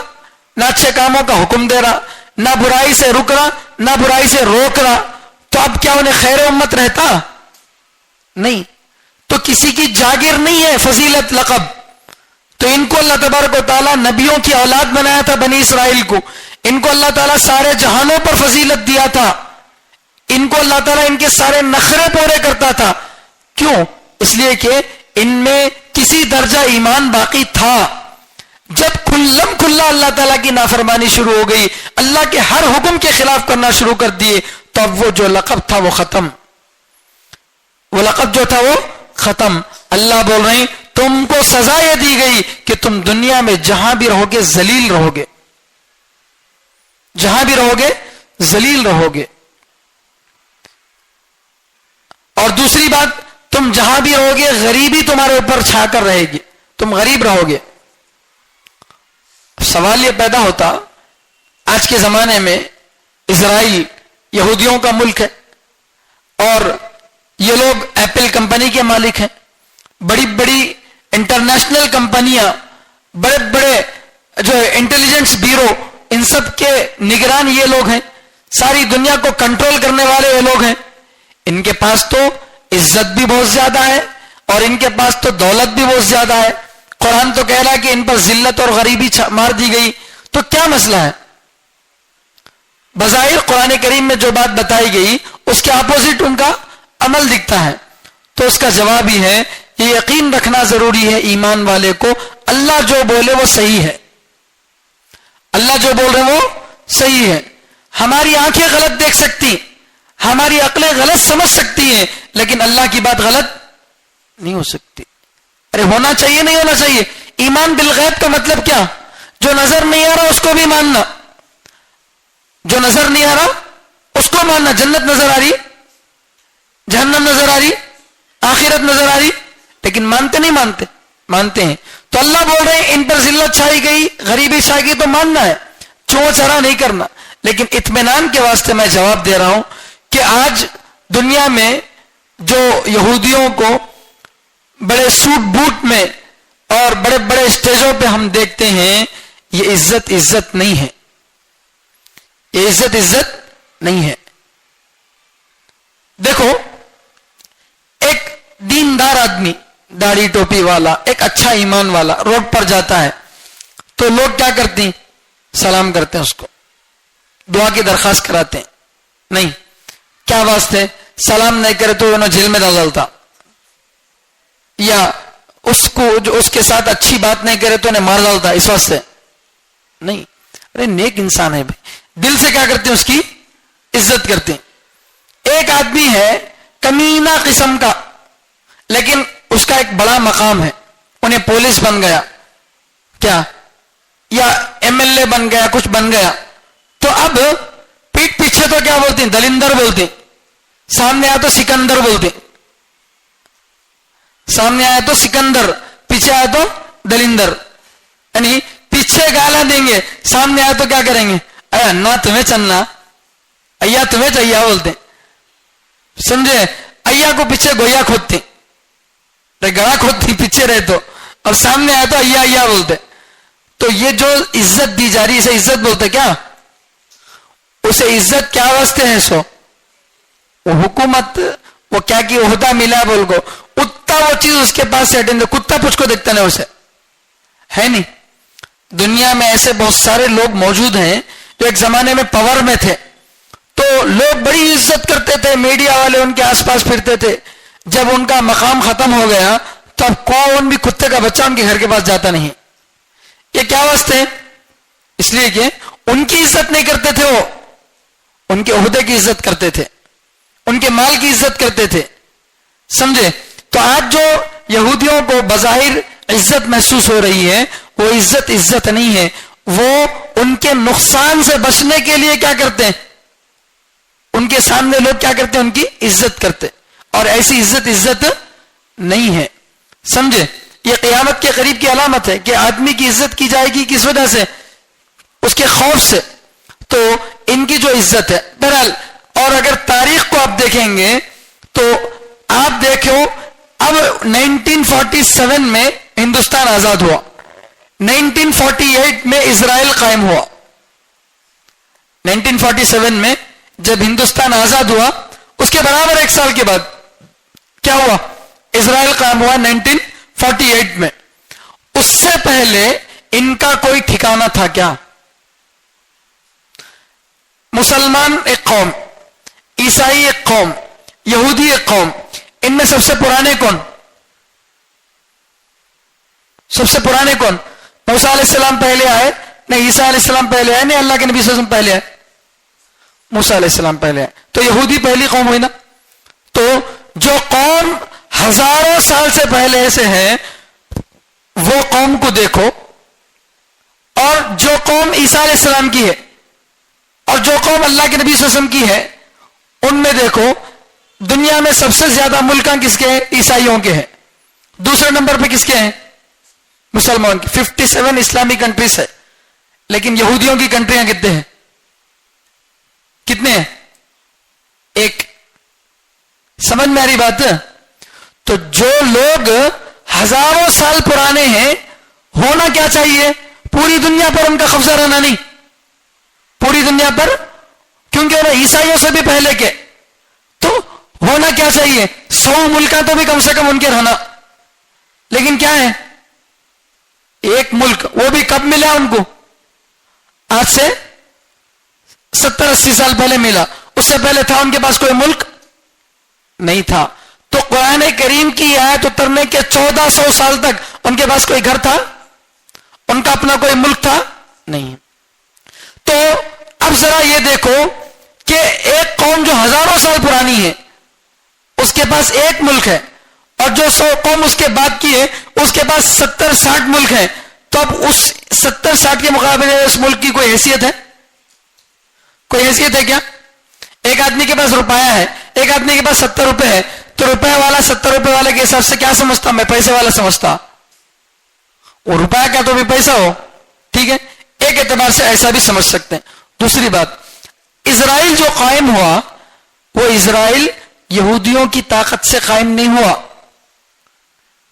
نہ اچھے کاموں کا حکم دے رہا، نہ برائی سے رک رہا، نہ برائی سے روک رہا، تو اب کیا انہیں خیر امت رہتا؟ نہیں. تو کسی کی جاگیر نہیں ہے فضیلت، لقب. تو ان کو اللہ تبارک و تعالیٰ نبیوں کی اولاد بنایا تھا، بنی اسرائیل کو. ان کو اللہ تعالیٰ سارے جہانوں پر فضیلت دیا تھا. ان کو اللہ تعالیٰ ان کے سارے نخرے پورے کرتا تھا. کیوں؟ اس لیے کہ ان میں کسی درجہ ایمان باقی تھا. جب کھلم کھلا اللہ تعالیٰ کی نافرمانی شروع ہو گئی، اللہ کے ہر حکم کے خلاف کرنا شروع کر دیے، تو اب وہ جو لقب تھا وہ ختم، وہ لقب جو تھا وہ ختم. اللہ بول رہے ہیں تم کو سزا یہ دی گئی کہ تم دنیا میں جہاں بھی رہو گے ذلیل رہو گے، جہاں بھی رہو گے ذلیل رہو گے. اور دوسری بات، تم جہاں بھی رہو گے غریبی تمہارے اوپر چھا کر رہے گی، تم غریب رہو گے. سوال یہ پیدا ہوتا، آج کے زمانے میں اسرائیل یہودیوں کا ملک ہے اور یہ لوگ ایپل کمپنی کے مالک ہیں، بڑی بڑی انٹرنیشنل کمپنیاں، بڑے بڑے جو انٹیلیجنس بیورو، ان سب کے نگران یہ لوگ ہیں، ساری دنیا کو کنٹرول کرنے والے یہ لوگ ہیں. ان کے پاس تو عزت بھی بہت زیادہ ہے اور ان کے پاس تو دولت بھی بہت زیادہ ہے. قرآن تو کہہ رہا ہے کہ ان پر ذلت اور غریبی مار دی گئی. تو کیا مسئلہ ہے؟ بظاہر قرآن کریم میں جو بات بتائی گئی اس کے اپوزٹ ان کا عمل دکھتا ہے. تو اس کا جواب ہی ہے، یہ یقین رکھنا ضروری ہے ایمان والے کو، اللہ جو بولے وہ صحیح ہے. اللہ جو بول رہے وہ صحیح ہے. ہماری آنکھیں غلط دیکھ سکتی، ہماری عقلیں غلط سمجھ سکتی ہیں، لیکن اللہ کی بات غلط نہیں ہو سکتی. ارے ہونا چاہیے نہیں ہونا چاہیے. ایمان بالغیب کا مطلب کیا؟ جو نظر نہیں آ رہا اس کو بھی ماننا، جو نظر نہیں آ رہا اس کو ماننا. جنت نظر آ رہی، جہنم نظر آ رہی، آخرت نظر آ رہی، لیکن مانتے نہیں مانتے ہیں. تو اللہ بول رہے ہیں ان پر ذلت چھائی گئی، غریبی چھائی گئی تو ماننا ہے، چو چرا نہیں کرنا. لیکن اطمینان کے واسطے میں جواب دے رہا ہوں کہ آج دنیا میں جو یہودیوں کو بڑے سوٹ بوٹ میں اور بڑے بڑے اسٹیجوں پہ ہم دیکھتے ہیں، یہ عزت نہیں ہے، یہ عزت نہیں ہے. دیکھو، ایک دیندار آدمی، داڑھی ٹوپی والا، ایک اچھا ایمان والا روڈ پر جاتا ہے تو لوگ کیا کرتے ہیں؟ سلام کرتے ہیں، اس کو دعا کی درخواست کراتے ہیں. نہیں، کیا واسطے؟ سلام نہیں کرے تو انہیں جیل میں ڈالتا، یا اس کو جو اس کے ساتھ اچھی بات نہیں کرے تو انہیں مار ڈالتا، اس واسطے نہیں. ارے نیک انسان ہے بھائی، دل سے کیا کرتے ہیں؟ اس کی عزت کرتے ہیں. ایک آدمی ہے کمینہ قسم کا، لیکن اس کا ایک بڑا مقام ہے، انہیں پولیس بن گیا کیا، یا ایم ایل اے بن گیا، کچھ بن گیا. تو اب پیٹ پیچھے تو کیا بولتے ہیں؟ دلندر بولتے ہیں. سامنے آیا تو سکندر بولتے ہیں. سامنے آیا تو سکندر، پیچھے آیا تو دلندر. یعنی پیچھے گالا دیں گے، سامنے آیا تو کیا کریں گے؟ اے انا تمہیں چلنا، ایا تمہیں چاہیے بولتے ہیں. سمجھے؟ ایا کو پیچھے گویا کھودتے، گڑا کھودتی پیچھے رہے تو، اور سامنے آیا تو ایا بولتے. تو یہ جو عزت دی جا رہی ہے اسے عزت بولتے کیا؟ اسے عزت کیا واسطے ہے؟ سو وہ حکومت، وہ کیا کی عہدہ ملا بول کو، اتنا وہ چیز اس کے پاس سے اٹینڈ، کتا پوچھ کو دیکھتا نہیں اسے، ہے نہیں. دنیا میں ایسے بہت سارے لوگ موجود ہیں جو ایک زمانے میں پاور میں تھے تو لوگ بڑی عزت کرتے تھے، میڈیا والے ان کے آس پاس پھرتے تھے. جب ان کا مقام ختم ہو گیا تو اب کون بھی کتے کا بچہ ان کے گھر کے پاس جاتا نہیں. یہ کیا واسطے؟ اس لیے کہ ان کی عزت نہیں کرتے تھے، وہ ان کے عہدے کی عزت کرتے تھے، ان کے مال کی عزت کرتے تھے. سمجھے؟ تو آج جو یہودیوں کو بظاہر عزت محسوس ہو رہی ہے، وہ عزت نہیں ہے. وہ ان کے نقصان سے بچنے کے لیے کیا کرتے ہیں؟ ان کے سامنے لوگ کیا کرتے ہیں؟ ان کی عزت کرتے. اور ایسی عزت نہیں ہے. سمجھے؟ یہ قیامت کے قریب کی علامت ہے کہ آدمی کی عزت کی جائے گی کس وجہ سے؟ اس کے خوف سے. تو ان کی جو عزت ہے بہرحال. اور اگر تاریخ کو آپ دیکھیں گے تو آپ دیکھو، اب 1947 میں ہندوستان آزاد ہوا، 1948 میں اسرائیل قائم ہوا. 1947 میں جب ہندوستان آزاد ہوا اس کے برابر ایک سال کے بعد کیا ہوا؟ اسرائیل قائم ہوا 1948 میں. اس سے پہلے ان کا کوئی ٹھکانہ تھا کیا؟ مسلمان ایک قوم، عیسائی ایک قوم، یہودی ایک قوم. ان میں سب سے پرانے کون؟ سب سے پرانے کون؟ موسیٰ علیہ السلام پہلے آئے؟ نہیں. عیسیٰ علیہ السلام پہلے آئے؟ نہیں. اللہ کے نبی صلی اللہ علیہ وسلم پہلے آئے؟ موسیٰ علیہ السلام پہلے آئے. تو یہودی پہلی قوم ہوئی نا. تو جو قوم ہزاروں سال سے پہلے سے ہے وہ قوم کو دیکھو، اور جو قوم عیسیٰ علیہ السلام کی ہے اور جو قوم اللہ کے نبی صلی اللہ علیہ وسلم کی ہے ان میں دیکھو دنیا میں سب سے زیادہ ملکاں کس کے ہیں؟ عیسائیوں کے ہیں. دوسرے نمبر پہ کس کے ہیں؟ مسلمان کے. 57 اسلامی کنٹریز ہے, لیکن یہودیوں کی کنٹریاں کتنے ہیں؟ کتنے ہیں؟ ایک. سمجھ میں آ رہی بات؟ تو جو لوگ ہزاروں سال پرانے ہیں, ہونا کیا چاہیے؟ پوری دنیا پر ان کا قبضہ رہنا نہیں, پوری دنیا پر, کیونکہ وہ عیسائیوں سے بھی پہلے کے, تو ہونا کیا چاہیے؟ 100 ملکاں تو بھی کم سے کم ان کے رہنا. لیکن کیا ہے؟ ایک ملک, وہ بھی کب ملا ان کو؟ آج سے 70-80 سال پہلے ملا. اس سے پہلے تھا ان کے پاس کوئی ملک؟ نہیں تھا. تو قرآن کریم کی آیت اترنے کے 1400 سال تک ان کے پاس کوئی گھر تھا؟ ان کا اپنا کوئی ملک تھا؟ نہیں. تو اب ذرا یہ دیکھو کہ ایک قوم جو ہزاروں سال پرانی ہے, اس کے پاس ایک ملک ہے, اور جو 100 قوم اس کے بعد کی ہے اس کے پاس 70-60 ملک ہیں. تو اب اس 70-60 کے مقابلے اس ملک کی کوئی حیثیت ہے؟ کوئی حیثیت ہے کیا؟ ایک آدمی کے پاس روپیہ ہے, ایک آدمی کے پاس 70 روپے ہے, تو روپے والا 70 روپے والے کے حساب سے کیا سمجھتا؟ میں پیسے والا سمجھتا. وہ روپیہ کیا تو بھی پیسہ ہو, ٹھیک ہے, ایک اعتبار سے ایسا بھی سمجھ سکتے ہیں. دوسری بات, اسرائیل جو قائم ہوا, وہ اسرائیل یہودیوں کی طاقت سے قائم نہیں ہوا,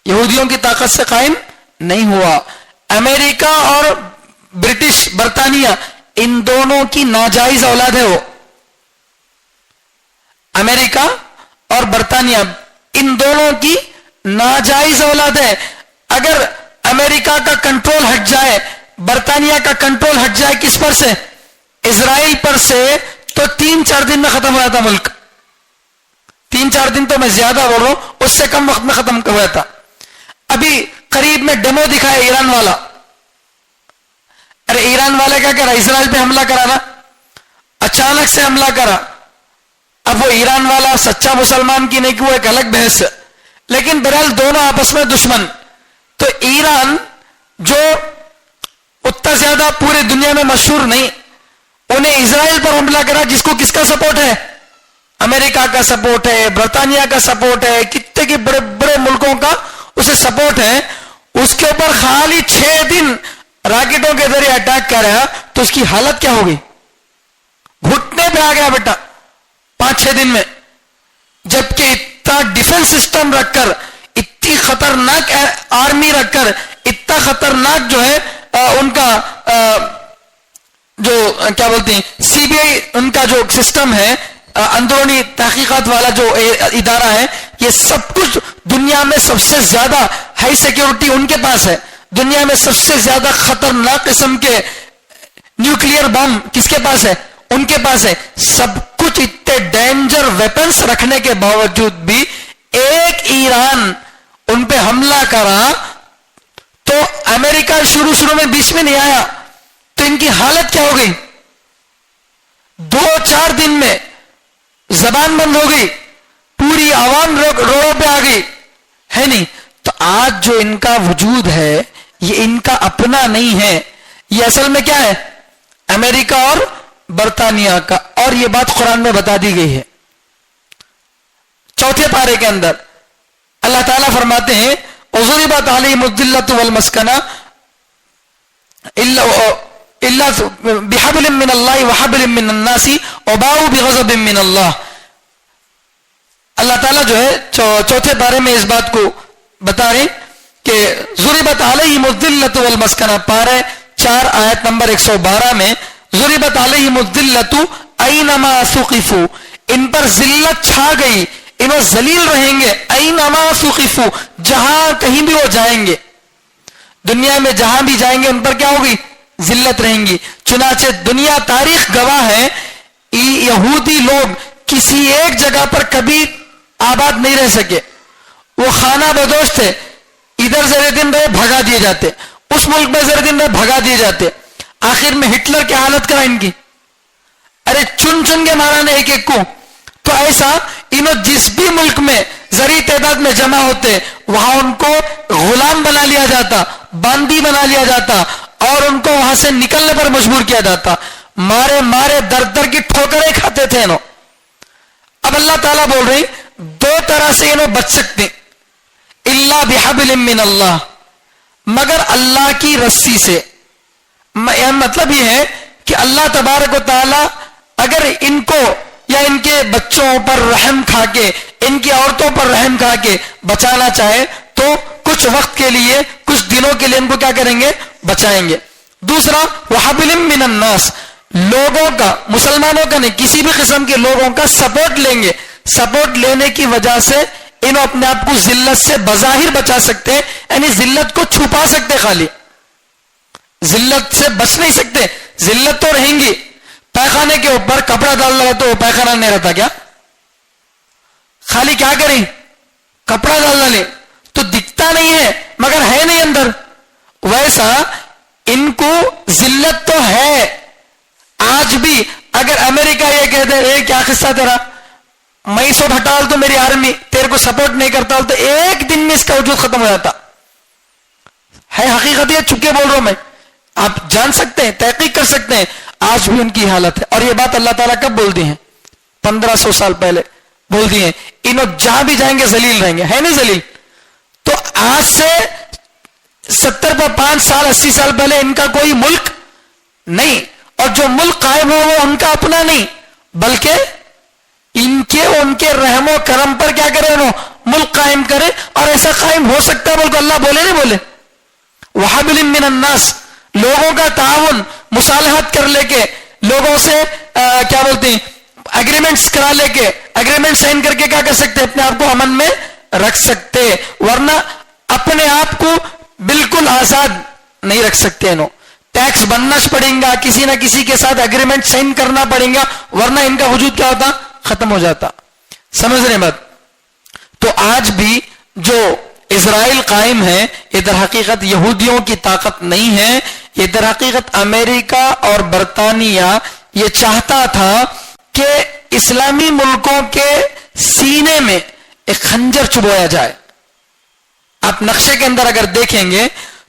یہودیوں کی طاقت سے قائم نہیں ہوا. امریکہ اور برٹش برطانیہ, ان دونوں کی ناجائز اولاد ہے وہ. امریکہ اور برطانیہ ان دونوں کی ناجائز اولاد ہے. اگر امریکہ کا کنٹرول ہٹ جائے, برطانیہ کا کنٹرول ہٹ جائے کس پر سے؟ اسرائیل پر سے, تو 3-4 دن میں ختم ہو جاتا ملک. 3-4 دن تو میں زیادہ بول رہا ہوں, اس سے کم وقت میں ختم ہوا تھا. ابھی قریب میں ڈیمو دکھایا ایران والا. ارے ایران والا کیا کرا؟ اسرائیل پہ حملہ کرا نا, اچانک سے حملہ کرا. اب وہ ایران والا سچا مسلمان کی نہیں کہ وہ ایک الگ بحث ہے, لیکن بہرحال دونوں آپس میں دشمن. تو ایران جو اتنا زیادہ پورے دنیا میں مشہور نہیں, انہیں اسرائیل پر حملہ کرا, جس کو کس کا سپورٹ ہے؟ امریکہ کا سپورٹ ہے, برطانیہ کا سپورٹ ہے, کتنے کے بڑے بڑے ملکوں کا اسے سپورٹ ہے. اس کے اوپر خالی 6 دن راکٹوں کے ذریعے اٹیک کرا, تو اس کی حالت کیا ہوگی؟ گھٹنے پہ آ گیا بیٹا 5-6 دن میں. جبکہ اتنا ڈیفنس سسٹم رکھ کر, اتنی خطرناک آرمی رکھ کر, اتنا خطرناک جو ہے ان کا جو کیا بولتے ہیں سی بی آئی, ان کا جو سسٹم ہے, اندرونی تحقیقات والا جو ادارہ ہے, یہ سب کچھ دنیا میں سب سے زیادہ ہائی سیکیورٹی ان کے پاس ہے. دنیا میں سب سے زیادہ خطرناک قسم کے نیوکلیئر بم کس کے پاس ہے؟ ان کے پاس ہے. سب کچھ اتنے ڈینجر ویپنس رکھنے کے باوجود بھی ایک ایران ان پہ حملہ کرا, تو امریکہ شروع میں بیچ میں نہیں آیا, تو ان کی حالت کیا ہو گئی؟ 2-4 دن میں زبان بند ہو گئی, پوری عوام روڈوں پہ آ گئی ہے نہیں. تو آج جو ان کا وجود ہے یہ ان کا اپنا نہیں ہے, یہ اصل میں کیا ہے؟ امریکہ اور برطانیہ کا. اور یہ بات قرآن میں بتا دی گئی ہے 4 پارے کے اندر. اللہ تعالیٰ فرماتے ہیں وَضُرِبَتْ عَلَيْهِمُ الذِّلَّةُ وَالْمَسْكَنَةُ إِلَّا بِحَبْلٍ مِّنَ اللَّهِ وَحَبْلٍ مِّنَ النَّاسِ وَبَاءُوا بِغَضَبٍ مِّنَ اللَّهِ. اللہ تعالیٰ جو ہے 4 پارے میں اس بات کو بتا رہے کہ ضُرِبَتْ عَلَيْهِمُ الذِّلَّةُ وَالْمَسْكَنَةُ, پارے 4 آیت نمبر 112 میں ضُرِبَتْ عَلَيْهِمُ الذِّلَّةُ أَيْنَمَا ثُقِفُوا, ان پر ذلت چھا گئی, انہیں ذلیل رہیں گے. أَيْنَمَا ثُقِفُوا, جہاں کہیں بھی وہ جائیں گے, دنیا میں جہاں بھی جائیں گے ان پر کیا ہوگی؟ ذلت رہیں گی. چنانچہ دنیا تاریخ گواہ ہے, یہودی لوگ کسی ایک جگہ پر کبھی آباد نہیں رہ سکے. وہ خانہ بدوش تھے, ادھر ذرے دن رہے بھگا دیے جاتے, اس ملک میں ذرے دن رہے بھگا دیے جاتے. آخر میں ہٹلر کی حالت کرا ان کی, ارے چن کے مارا نے ایک کو. تو ایسا انہوں جس بھی ملک میں ذری تعداد میں جمع ہوتے, وہاں ان کو غلام بنا لیا جاتا, باندی بنا لیا جاتا, اور ان کو وہاں سے نکلنے پر مجبور کیا جاتا. مارے در کی ٹھوکریں کھاتے تھے انہوں. اب اللہ تعالیٰ بول رہے ہیں دو طرح سے انہوں بچ سکتے ہیں، الا بحبل من اللہ، مگر اللہ کی رسی سے۔ مطلب یہ ہے کہ اللہ تبارک و تعالیٰ اگر ان کو یا ان کے بچوں پر رحم کھا کے، ان کی عورتوں پر رحم کھا کے بچانا چاہے تو کچھ وقت کے لیے، کچھ دنوں کے لیے ان کو کیا کریں گے؟ بچائیں گے۔ دوسرا وحبل من الناس، لوگوں کا، مسلمانوں کا نہیں، کسی بھی قسم کے لوگوں کا سپورٹ لیں گے، سپورٹ لینے کی وجہ سے انہوں اپنے آپ کو ذلت سے بظاہر بچا سکتے ہیں، یعنی ذلت کو چھپا سکتے، خالی ذلت سے بچ نہیں سکتے، ذلت تو رہیں گی۔ پیخانے کے اوپر کپڑا ڈال رہا ہے تو وہ پیخانہ نہیں رہتا کیا؟ خالی کیا کریں؟ کپڑا ڈال ڈالے تو دکھتا نہیں ہے مگر ہے نہیں اندر، ویسا ان کو ذلت تو ہے۔ آج بھی اگر امریکہ یہ کہتے ہیں کیا قصہ تیرا، میں سو ہٹال تو میری آرمی تیرے کو سپورٹ نہیں کرتا تو ایک دن میں اس کا وجود ختم ہو جاتا ہے۔ حقیقت یہ چکے بول رہا ہوں میں، آپ جان سکتے ہیں، تحقیق کر سکتے ہیں، آج بھی ان کی حالت ہے۔ اور یہ بات اللہ تعالیٰ کب بول دی ہیں؟ 1500 سال پہلے بول دی ہیں۔ انہوں جہاں بھی جائیں گے ذلیل رہیں گے، ہے نہیں ذلیل؟ تو آج سے 75 سال 80 سال پہلے ان کا کوئی ملک نہیں، اور جو ملک قائم ہو وہ ان کا اپنا نہیں، بلکہ ان کے رحم و کرم پر کیا کرے، انہوں ملک قائم کرے۔ اور ایسا قائم ہو سکتا ہے بلکہ اللہ بولے نہیں بولے وحبل من الناس، لوگوں کا تعاون، مصالحت کر لے کے، لوگوں سے کیا بولتے ہیں، اگریمنٹس کرا لے کے، اگریمنٹ سائن کر کے کیا کر سکتے، اپنے آپ کو امن میں رکھ سکتے، ورنہ اپنے آپ کو بالکل آزاد نہیں رکھ سکتے۔ انہوں ٹیکس بننا پڑیں گا، کسی نہ کسی کے ساتھ اگریمنٹ سائن کرنا پڑیں گا، ورنہ ان کا وجود کیا ہوتا، ختم ہو جاتا۔ سمجھ رہے بات؟ تو آج بھی جو اسرائیل قائم ہے یہ در حقیقت یہودیوں کی طاقت نہیں ہے، یہ در حقیقت امریکہ اور برطانیہ یہ چاہتا تھا کہ اسلامی ملکوں کے سینے میں ایک خنجر چبویا جائے۔ آپ نقشے کے اندر اگر دیکھیں گے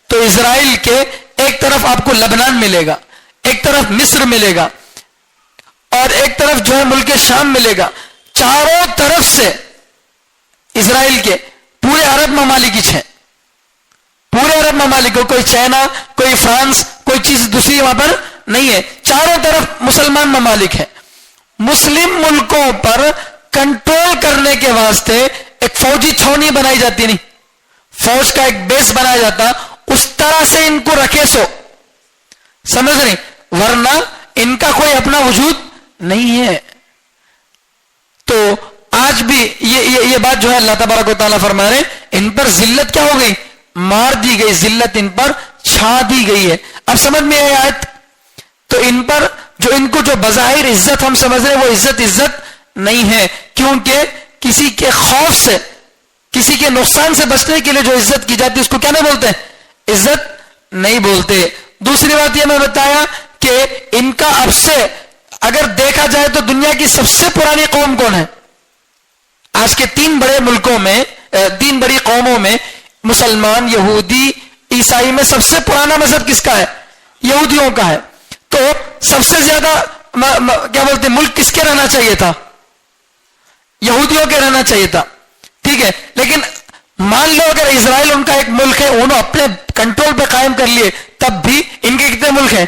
تو اسرائیل کے ایک طرف آپ کو لبنان ملے گا، ایک طرف مصر ملے گا، اور ایک طرف جو ہے ملک شام ملے گا۔ چاروں طرف سے اسرائیل کے پورے عرب ممالک ہیں، پورے عرب ممالک، کوئی چائنا، کوئی فرانس، کوئی چیز دوسری وہاں پر نہیں ہے، چاروں طرف مسلمان ممالک ہیں۔ مسلم ملکوں پر کنٹرول کرنے کے واسطے ایک فوجی چھاؤنی بنائی جاتی، نہیں فوج کا ایک بیس بنایا جاتا، اس طرح سے ان کو رکھے سو، سمجھ رہے؟ ورنہ ان کا کوئی اپنا وجود نہیں ہے۔ تو آج بھی یہ بات جو ہے اللہ تبارک و تعالیٰ فرما رہے ان پر ذلت کیا ہو گئی، مار دی گئی، ذلت ان پر چھا دی گئی ہے۔ اب سمجھ میں آئی آیت؟ تو ان پر ان کو جو بظاہر عزت ہم سمجھ رہے ہیں وہ عزت نہیں ہے، کیونکہ کسی کے خوف سے، کسی کے نقصان سے بچنے کے لیے جو عزت کی جاتی ہے اس کو کیا نہیں بولتے، عزت نہیں بولتے۔ دوسری بات یہ میں بتایا کہ ان کا اب سے اگر دیکھا جائے تو دنیا کی سب سے پرانی قوم کون ہے؟ آج کے 3 بڑے ملکوں میں، 3 بڑی قوموں میں، مسلمان، یہودی، عیسائی میں سب سے پرانا مذہب کس کا ہے؟ یہودیوں کا ہے۔ تو سب سے زیادہ کیا بولتے ملک کس کے رہنا چاہیے تھا؟ یہودیوں کے رہنا چاہیے تھا، ٹھیک ہے۔ لیکن مان لو اگر اسرائیل ان کا ایک ملک ہے، انہوں اپنے کنٹرول پہ قائم کر لیے، تب بھی ان کے کتنے ملک ہیں؟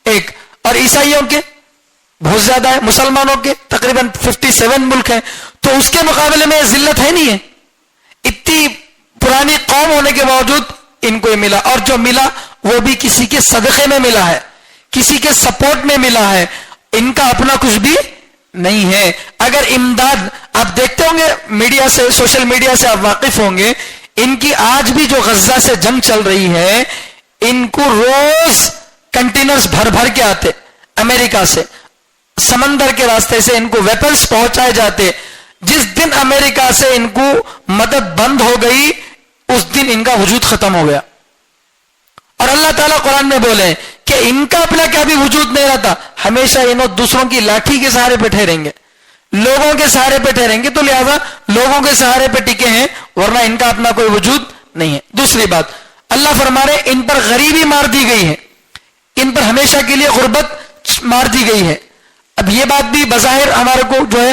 ایک۔ اور عیسائیوں کے بہت زیادہ ہے، مسلمانوں کے تقریباً 57 ملک ہیں، تو اس کے مقابلے میں ذلت ہے نہیں ہے۔ اتنی پرانی قوم ہونے کے باوجود ان کو یہ ملا، اور جو ملا وہ بھی کسی کے صدقے میں ملا ہے، کسی کے سپورٹ میں ملا ہے، ان کا اپنا کچھ بھی نہیں ہے۔ اگر امداد آپ دیکھتے ہوں گے میڈیا سے، سوشل میڈیا سے آپ واقف ہوں گے، ان کی آج بھی جو غزہ سے جنگ چل رہی ہے، ان کو روز کنٹینرز بھر بھر کے آتے امریکہ سے، سمندر کے راستے سے ان کو ویپنز پہنچائے جاتے۔ جس دن امریکہ سے ان کو مدد بند ہو گئی اس دن ان کا وجود ختم ہو گیا۔ اور اللہ تعالیٰ قرآن میں بولے کہ ان کا اپنا کیا بھی وجود نہیں رہتا، ہمیشہ انہوں دوسروں کی لاٹھی کے سہارے پہ ٹھہریں گے، لوگوں کے سہارے پہ ٹھہریں گے، تو لہذا لوگوں کے سہارے پہ ٹکے ہیں، ورنہ ان کا اپنا کوئی وجود نہیں ہے۔ دوسری بات اللہ فرما رہے ان پر غریبی مار دی گئی ہے، ان پر ہمیشہ کے لیے غربت مار دی گئی ہے۔ اب یہ بات بھی بظاہر ہمارے کو جو ہے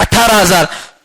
18,000।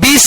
20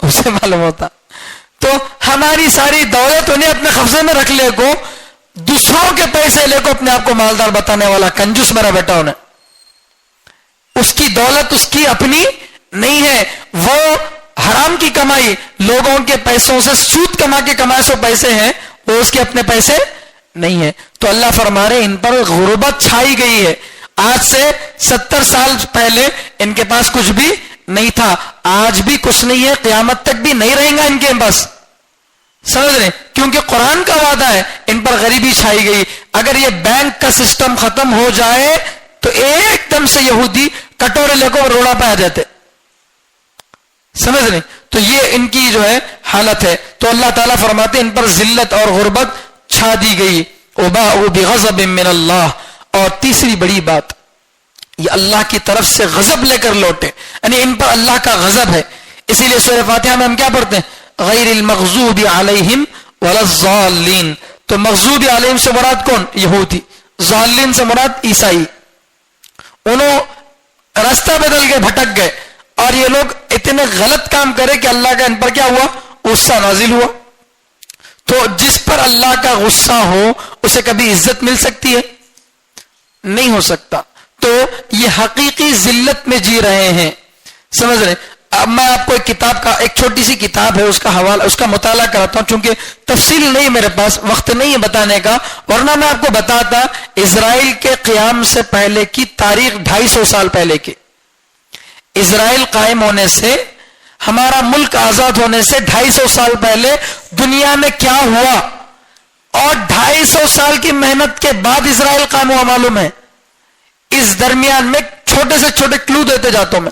اسے معلوم ہوتا. تو ہماری ساری دولت انہیں اپنے قبضے میں رکھ لے کو, دوسروں کے پیسے لے کو اپنے آپ کو مالدار بتانے والا کنجوس میرا بیٹا انہیں. اس کی دولت اس کی اپنی نہیں ہے, وہ حرام کی کمائی, لوگوں کے پیسوں سے سود کما کے کمائے سو پیسے ہیں, وہ اس کے اپنے پیسے نہیں ہیں. تو اللہ فرما رہے ان پر غربت چھائی گئی ہے. آج سے 70 سال پہلے ان کے پاس کچھ بھی نہیں تھا, آج بھی کچھ نہیں ہے, قیامت تک بھی نہیں رہیں گا ان کے پاس. سمجھ رہے, کیونکہ قرآن کا وعدہ ہے ان پر غریبی چھائی گئی. اگر یہ بینک کا سسٹم ختم ہو جائے تو ایک دم سے یہودی کٹورے لے کو روڑا پہ آ جاتے. سمجھ رہے, تو یہ ان کی جو ہے حالت ہے. تو اللہ تعالیٰ فرماتے ان پر ذلت اور غربت چھا دی گئی. وباءوا بغضب من اللہ. اور تیسری بڑی بات, یہ اللہ کی طرف سے غضب لے کر لوٹے, یعنی ان پر اللہ کا غضب ہے. اسی لیے سورہ فاتحہ میں ہم کیا پڑھتے ہیں, غیر المغضوب علیہم ولا الضالین. تو مغضوب علیہم سے مراد کون, یہودی. ضالین سے مراد عیسائی. انہوں راستہ بدل گئے, بھٹک گئے, اور یہ لوگ اتنے غلط کام کرے کہ اللہ کا ان پر کیا ہوا, غصہ نازل ہوا. تو جس پر اللہ کا غصہ ہو اسے کبھی عزت مل سکتی ہے, نہیں ہو سکتا. تو یہ حقیقی ذلت میں جی رہے ہیں. سمجھ رہے. اب میں آپ کو ایک کتاب کا, ایک چھوٹی سی کتاب ہے, اس کا حوالہ, اس کا مطالعہ کراتا ہوں, چونکہ تفصیل نہیں میرے پاس, وقت نہیں ہے بتانے کا, ورنہ میں آپ کو بتاتا. اسرائیل کے قیام سے پہلے کی تاریخ 250 سال پہلے کی. اسرائیل قائم ہونے سے, ہمارا ملک آزاد ہونے سے 250 سال پہلے دنیا میں کیا ہوا, اور 250 سال کی محنت کے بعد اسرائیل قائم ہوا معلوم ہے. اس درمیان میں چھوٹے سے چھوٹے کلو دیتے جاتا ہوں میں.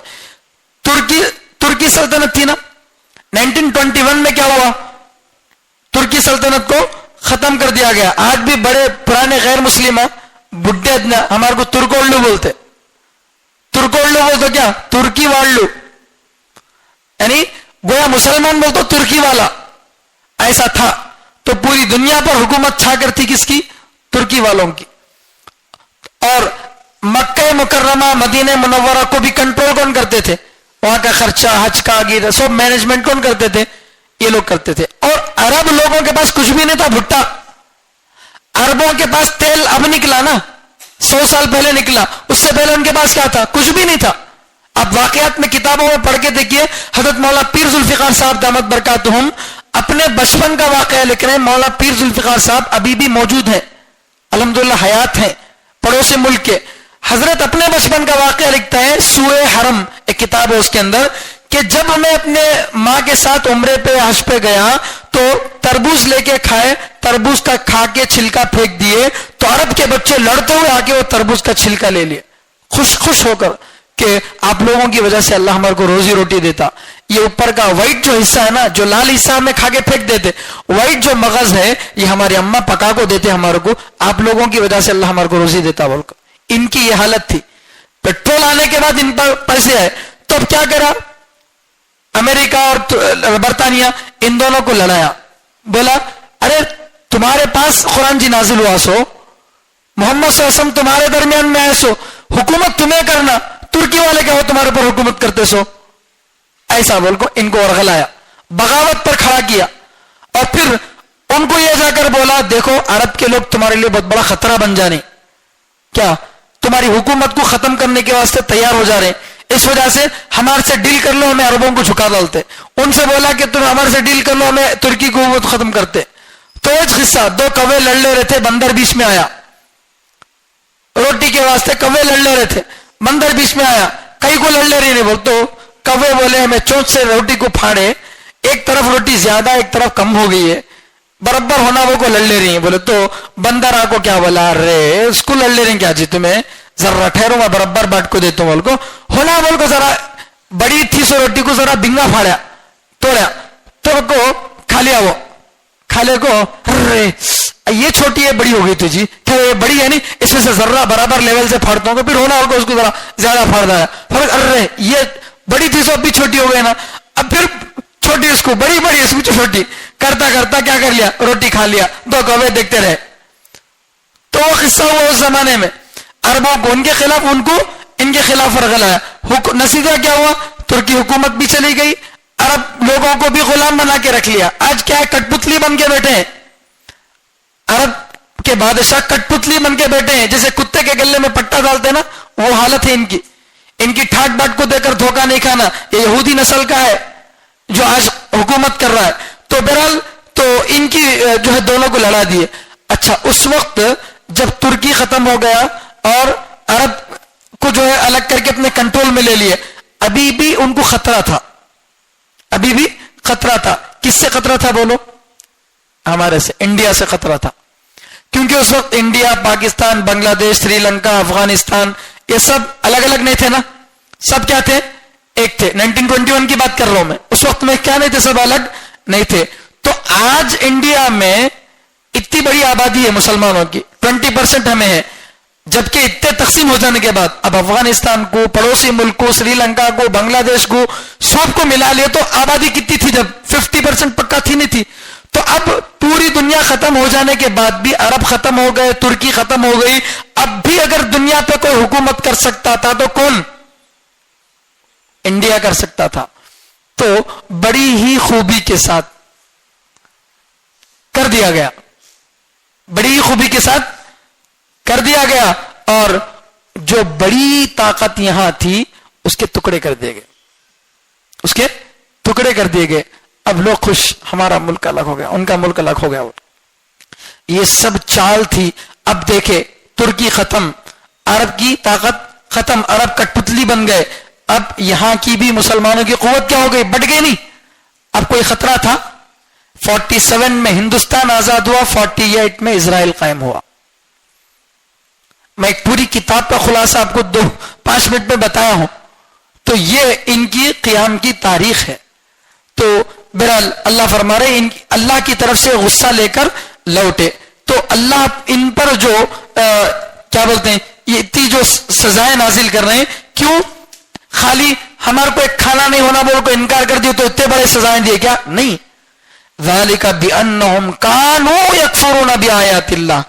ترکی سلطنت تھی نا, 1921 میں کیا ہوا, ترکی سلطنت کو ختم کر دیا گیا. آج بھی بڑے پرانے غیر مسلم ہیں, بڈھے ہمارے کو ترکولو بولتے. ترکولو بولتے کیا, ترکی والو, یعنی گویا مسلمان بولتے ترکی والا, ایسا تھا. تو پوری دنیا پر حکومت چھا کر تھی کس کی, ترکی والوں کی. اور مکہ مکرمہ مدینہ منورہ کو بھی کنٹرول کون کرتے تھے, وہاں کا خرچہ, حج کا گیر, سب مینجمنٹ کون کرتے تھے, یہ لوگ کرتے تھے. اور عرب لوگوں کے پاس کچھ بھی نہیں تھا, بھٹا. عربوں کے پاس تیل اب نکلا نا, 100 سال پہلے نکلا, اس سے پہلے ان کے پاس کیا تھا, کچھ بھی نہیں تھا. اب واقعات میں کتابوں میں پڑھ کے دیکھیے, حضرت مولا پیر ذوالفقار صاحب دامت برکاتہم اپنے بچپن کا واقعہ لکھ رہے ہیں. مولا پیر ذوالفقار صاحب ابھی بھی موجود ہیں, الحمدللہ حیات ہیں, پڑوسی ملک کے. حضرت اپنے بچپن کا واقعہ لکھتا ہے, سوئے حرم ایک کتاب ہے اس کے اندر, کہ جب میں اپنے ماں کے ساتھ عمرے پہ حج پہ گیا تو تربوز لے کے کھائے, تربوز کا کھا کے چھلکا پھینک دیے, تو عرب کے بچے لڑتے ہوئے آ کے وہ تربوز کا چھلکا لے لیے, خوش ہو کر کہ آپ لوگوں کی وجہ سے اللہ ہمارے کو روزی روٹی دیتا. یہ اوپر کا وائٹ جو حصہ ہے نا, جو لال حصہ ہمیں کھا کے پھینک دیتے, وائٹ جو مغز ہے یہ ہماری اماں پکا کو دیتے ہمارے کو, آپ لوگوں کی وجہ سے اللہ ہمارے کو روزی دیتا بول کر. ان کی یہ حالت تھی. پیٹرول آنے کے بعد ان پر پیسے آئے, تو اب کیا کرا, امریکہ اور برطانیہ ان دونوں کو لڑایا. بولا ارے تمہارے پاس قرآن جی نازل ہوا سو, محمد صلی اللہ علیہ وسلم تمہارے درمیان میں آئے سو, حکومت تمہیں کرنا, ترکی والے کیا ہو تمہارے پر حکومت کرتے سو, ایسا بول کو ان کو ورغلایا, بغاوت پر کھڑا کیا. اور پھر ان کو یہ جا کر بولا دیکھو عرب کے لوگ تمہارے لیے بہت بڑا خطرہ بن جانے, کیا تمہاری حکومت کو ختم کرنے کے واسطے تیار ہو جا رہے, اس وجہ سے ہمارے سے ڈیل کر لو, ہمیں عربوں کو جھکا ڈالتے. ان سے بولا کہ تم ہمارے سے ڈیل کر لو, ہمیں ترکی کو حکومت ختم کرتے. تو ایک قصہ, 2 کوے لڑ لے رہے تھے, بندر بیچ میں آیا, روٹی کے واسطے کوے لڑ لے رہے تھے, بندر بیچ میں آیا, کئی کو لڑ لے رہی نہیں, بول تو کوے بولے ہمیں چونچ سے روٹی کو پھاڑے, ایک طرف روٹی زیادہ ایک طرف کم ہو گئی ہے, برابر ہونا وہ کو لڑ لے رہی ہیں. بولے تو بندر آ کو کیا بولا, ارے اس کو لڑ لے رہی ہیں کیا جی, تمہیں ذرا ٹھہرو میں برابر بانٹ کو دیتا ہوں. بول کو ہونا, بول کو ذرا بڑی تھی سو روٹی کو ذرا بنگا پھاڑیا, توڑیا, تو کو کھا لیا, وہ کھا لے کو ارے یہ چھوٹی ہے بڑی ہو گئی تجھی, کیا یہ بڑی ہے نہیں, اس میں سے ذرا برابر لیول سے پھاڑتا ہوں. پھر ہونا کو اس کو ذرا زیادہ پھاڑ دیا, ارے یہ بڑی تھی سو اب بھی چھوٹی ہو گئی نا, اب پھر چھوٹی اس کو بڑی, بڑی اس کو چھوٹی, کرتا کرتا کیا کر لیا, روٹی کھا لیا. 2 کوے دیکھتے رہے. تو وہ قصہ ہوا اس زمانے میں, عربوں کو ان کے خلاف, ان کو ان کے خلاف ورغلایا. نتیجہ کیا ہوا, ترکی حکومت بھی چلی گئی, عرب لوگوں کو بھی غلام بنا کے رکھ لیا. آج کیا ہے, کٹپتلی بن کے بیٹھے ہیں. عرب کے بادشاہ کٹپتلی بن کے بیٹھے ہیں, جیسے کتے کے گلے میں پٹا ڈالتے ہیں نا, وہ حالت ہے ان کی. ان کی ٹھاٹ باٹ کو دے کر دھوکہ نہیں کھانا. یہ یہودی نسل کا ہے جو آج حکومت کر رہا ہے. تو بہرحال تو ان کی جو ہے دونوں کو لڑا دیے. اچھا, اس وقت جب ترکی ختم ہو گیا اور عرب کو جو ہے الگ کر کے اپنے کنٹرول میں لے لیے, ابھی بھی ان کو خطرہ تھا. ابھی بھی خطرہ تھا. کس سے خطرہ تھا بولو؟ ہمارے سے, انڈیا سے خطرہ تھا. کیونکہ اس وقت انڈیا, پاکستان, بنگلہ دیش, سری لنکا, افغانستان, یہ سب الگ الگ نہیں تھے نا. سب کیا تھے؟ ایک تھے. 1921 کی بات کر رہا ہوں میں. اس وقت میں کیا نہیں تھے, سب الگ نہیں تھے. تو آج انڈیا میں اتنی بڑی آبادی ہے مسلمانوں کی, 20% ہمیں ہے, جبکہ اتنے تقسیم ہو جانے کے بعد اب افغانستان کو, پڑوسی ملک کو, سری لنکا کو, بنگلہ دیش کو, سب کو ملا لیا. تو آبادی کتنی تھی جب؟ 50% پکا تھی نہیں تھی. تو اب پوری دنیا ختم ہو جانے کے بعد بھی, عرب ختم ہو گئے, ترکی ختم ہو گئی, اب بھی اگر دنیا پہ کوئی حکومت کر سکتا تھا تو کون؟ انڈیا کر سکتا تھا. تو بڑی ہی خوبی کے ساتھ کر دیا گیا, بڑی ہی خوبی کے ساتھ کر دیا گیا. اور جو بڑی طاقت یہاں تھی اس کے ٹکڑے کر دیے گئے, اس کے ٹکڑے کر دیے گئے. اب لوگ خوش, ہمارا ملک الگ ہو گیا, ان کا ملک الگ ہو گیا. یہ سب چال تھی. اب دیکھے, ترکی ختم, عرب کی طاقت ختم, عرب کٹپتلی بن گئے. اب یہاں کی بھی مسلمانوں کی قوت کیا ہو گئی؟ بڑھ گئی نہیں. اب کوئی خطرہ تھا؟ 47 میں ہندوستان آزاد ہوا, 48 میں اسرائیل قائم ہوا. میں ایک پوری کتاب کا خلاصہ آپ کو 5 منٹ میں بتایا ہوں. تو یہ ان کی قیام کی تاریخ ہے. تو بہرحال اللہ فرما رہے, اللہ کی طرف سے غصہ لے کر لوٹے. تو اللہ ان پر جو کیا بولتے ہیں, یہ اتنی جو سزائیں نازل کر رہے ہیں, کیوں؟ خالی ہمارے کو ایک کھانا نہیں ہونا بول کو انکار کر دیا تو اتنے بڑے سزائیں دیے کیا؟ نہیں. ذالک بانہم کانوا یکفرون بآیات اللہ.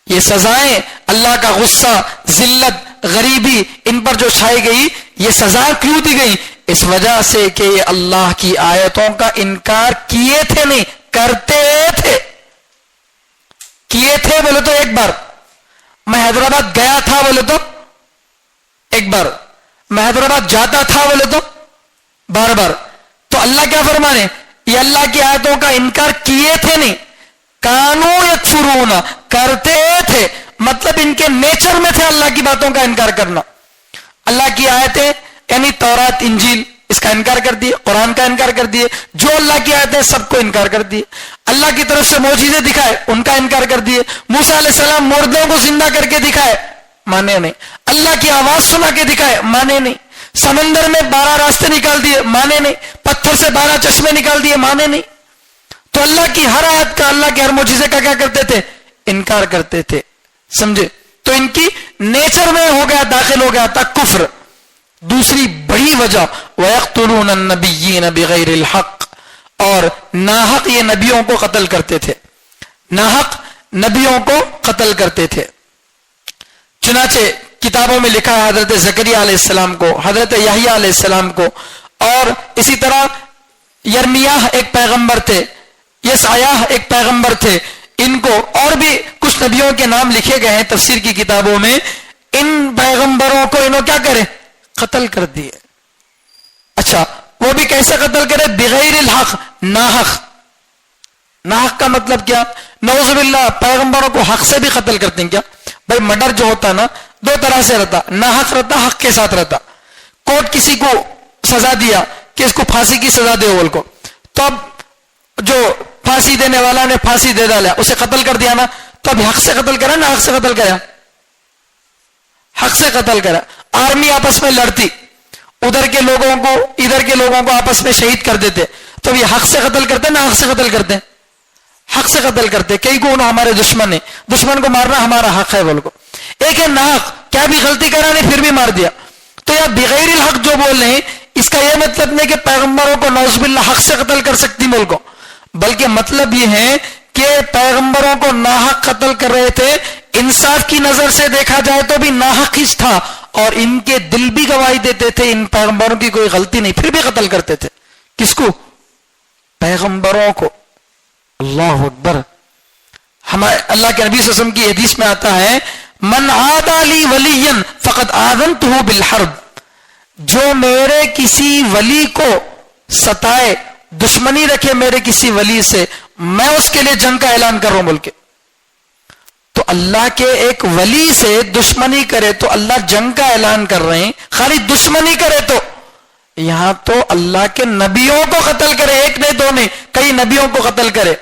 یہ سزائیں, اللہ کا غصہ, ذلت, غریبی ان پر جو چھائی گئی, یہ سزائیں کیوں دی گئی؟ اس وجہ سے کہ یہ اللہ کی آیتوں کا انکار کیے تھے, نہیں کرتے تھے. کیے تھے بولے تو ایک بار, میں حیدرآباد گیا تھا بولے تو ایک بار, میں حیدرآباد جاتا تھا بولے تو بار بار. تو اللہ کیا فرمانے, یہ اللہ کی آیتوں کا انکار کیے تھے, نہیں کانوا یکفرون, کرتے تھے. مطلب ان کے نیچر میں تھے اللہ کی باتوں کا انکار کرنا. اللہ کی آیتیں یعنی تورات, انجیل, اس کا انکار کر دیے, قرآن کا انکار کر دیے, جو اللہ کی آیتیں سب کو انکار کر دیے. اللہ کی طرف سے معجزے دکھائے, ان کا انکار کر دیے. موسیٰ علیہ السلام مردوں کو زندہ کر کے دکھائے, مانے نہیں. اللہ کی آواز سنا کے دکھائے, مانے نہیں. سمندر میں 12 راستے نکال دیے, مانے نہیں. پتھر سے 12 چشمے نکال دیے, مانے نہیں. تو اللہ کی ہر آیت کا, اللہ کے ہر معجزے کا کیا کرتے تھے؟ انکار کرتے تھے. سمجھے؟ تو ان کی نیچر میں ہو گیا, داخل ہو گیا تھا کفر. دوسری بڑی وجہ وَيَقْتُلُونَ النَّبِيِّينَ بِغَيْرِ الْحَقِّ, اور ناحق یہ نبیوں کو قتل کرتے تھے, ناحق نبیوں کو قتل کرتے تھے. چنانچہ کتابوں میں لکھا ہے حضرت زکریا علیہ السلام کو, حضرت یحییٰ علیہ السلام کو, اور اسی طرح یرمیاہ ایک پیغمبر تھے, یسعیاہ ایک پیغمبر تھے. ان کو اور بھی کچھ نبیوں کے نام لکھے گئے ہیں تفسیر کی کتابوں میں. ان پیغمبروں کو انہوں کیا کرے؟ قتل کر دیے. اچھا, وہ بھی کیسے قتل کرے؟ بغیر الحق, ناحق. ناحق کا مطلب کیا؟ نعوذ باللہ, پیغمبروں کو حق سے بھی قتل کرتے ہیں کیا؟ بھائی مرڈر جو ہوتا نا, 2 طرح سے رہتا, ناحق رہتا, حق کے ساتھ رہتا. کورٹ کسی کو سزا دیا کہ اس کو پھانسی کی سزا دے بول کو, تو اب جو پھانسی دینے والا نے پھانسی دے ڈالا, اسے قتل کر دیا نا, تو اب حق سے قتل کرا نا, حق سے قتل کرا, حق سے قتل کرا. آرمی آپس میں لڑتی, ادھر کے لوگوں کو ادھر کے لوگوں کو آپس میں شہید کر دیتے, تو یہ حق سے قتل کرتے نا, حق سے قتل کرتے, حق سے قتل کرتے. کئی کو ہمارے دشمن ہیں, دشمن کو مارنا ہمارا حق ہے بول کو. ایک ہے ناحق, کیا بھی غلطی کرا نہیں پھر بھی مار دیا. تو یا بغیر الحق جو بول رہے ہیں, اس کا یہ مطلب نہیں کہ پیغمبروں کو نعوذ باللہ حق سے قتل کر سکتی ملک کو, بلکہ مطلب یہ ہے کہ پیغمبروں کو ناحق قتل کر رہے تھے. انصاف کی نظر سے دیکھا جائے تو بھی ناحق ہی تھا, اور ان کے دل بھی گواہی دیتے تھے ان پیغمبروں کی کوئی غلطی نہیں, پھر بھی قتل کرتے تھے. کس کو؟ پیغمبروں کو. اللہ اکبر. ہمارے اللہ کے نبی صلی اللہ علیہ وسلم کی حدیث میں آتا ہے من عادى لي وليا فقد آذنته بالحرب. جو میرے کسی ولی کو ستائے, دشمنی رکھے میرے کسی ولی سے, میں اس کے لیے جنگ کا اعلان کر رہا ہوں بول کے. تو اللہ کے ایک ولی سے دشمنی کرے تو اللہ جنگ کا اعلان کر رہے ہیں. خالی دشمنی کرے تو یہاں تو اللہ کے نبیوں کو قتل کرے, ایک نہیں دو نہیں, کئی نبیوں کو قتل کرے.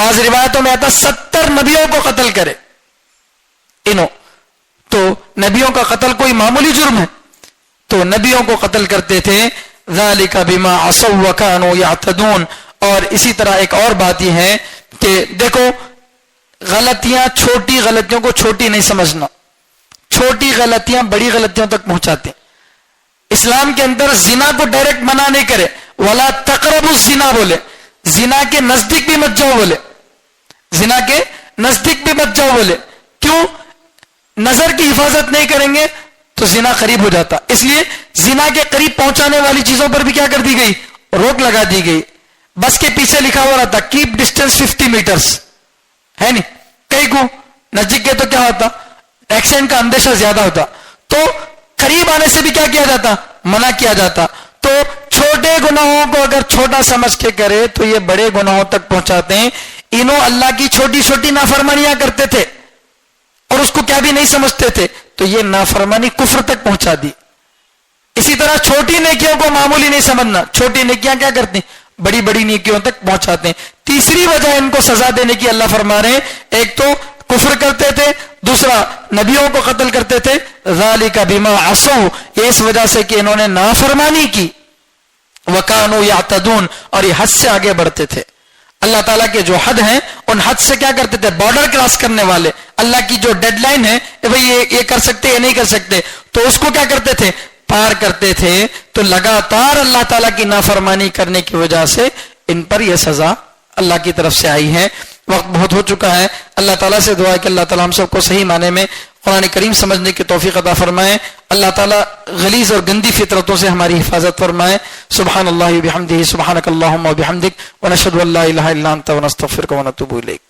بعض روایتوں میں آتا 70 نبیوں کو قتل کرے. تو نبیوں کا قتل کوئی معمولی جرم ہے؟ تو نبیوں کو قتل کرتے تھے. ذالک بما عصوا وکانوا یعتدون. اور اسی طرح ایک اور بات یہ ہے کہ دیکھو غلطیاں, چھوٹی غلطیوں کو چھوٹی نہیں سمجھنا. چھوٹی غلطیاں بڑی غلطیوں تک پہنچاتے ہیں. اسلام کے اندر زنا کو ڈائریکٹ منع نہیں کرے, ولا تقربوا الزنا بولے, زنا کے نزدیک بھی مت جاؤ بولے, زنا کے نزدیک بھی مت جاؤ بولے. کیوں؟ نظر کی حفاظت نہیں کریں گے تو زنا قریب ہو جاتا. اس لیے زنا کے قریب پہنچانے والی چیزوں پر بھی کیا کر دی گئی؟ روک لگا دی گئی. بس کے پیچھے لکھا ہوا رہتا کیپ ڈسٹینس 50 میٹرز, ہے نہیں؟ کئی کو نزدیک کے تو کیا ہوتا؟ ایکسیڈنٹ کا اندیشہ زیادہ ہوتا. تو قریب آنے سے بھی کیا کیا جاتا؟ منع کیا جاتا. تو چھوٹے گناہوں کو اگر چھوٹا سمجھ کے کرے تو یہ بڑے گناہوں تک پہنچاتے ہیں. انہوں اللہ کی چھوٹی چھوٹی نافرمانیاں کرتے تھے اور اس کو کیا بھی نہیں سمجھتے تھے, تو یہ نافرمانی کفر تک پہنچا دی. اسی طرح چھوٹی نیکیوں کو معمولی نہیں سمجھنا, چھوٹی نیکیاں کیا کرتی؟ بڑی بڑی نیکیوں تک پہنچاتے ہیں. تیسری وجہ ان کو سزا دینے کی اللہ فرما رہے ہیں, ایک تو کفر کرتے تھے, دوسرا نبیوں کو قتل کرتے تھے. ذالک بما عصوا, یہ اس وجہ سے کہ انہوں نے نافرمانی کی. وکانوا یعتدون, اور یہ حد سے آگے بڑھتے تھے. اللہ تعالیٰ کے جو حد ہیں ان حد سے کیا کرتے تھے؟ بارڈر کراس کرنے والے. اللہ کی جو ڈیڈ لائن ہے بھئی یہ کر سکتے یہ نہیں کر سکتے, تو اس کو کیا کرتے تھے؟ پار کرتے تھے. تو لگاتار اللہ تعالیٰ کی نافرمانی کرنے کی وجہ سے ان پر یہ سزا اللہ کی طرف سے آئی ہے. وقت بہت ہو چکا ہے. اللہ تعالیٰ سے دعا ہے کہ اللہ تعالیٰ ہم سب کو صحیح معنی میں قرآن کریم سمجھنے کی توفیق عطا فرمائے. اللہ تعالیٰ غلیظ اور گندی فطرتوں سے ہماری حفاظت فرمائے. سبحان اللہ بحمدہ, سبحانک اللہم وبحمدک, ونشہد ان لا الہ الا انت ونستغفرک ونتوب الیک.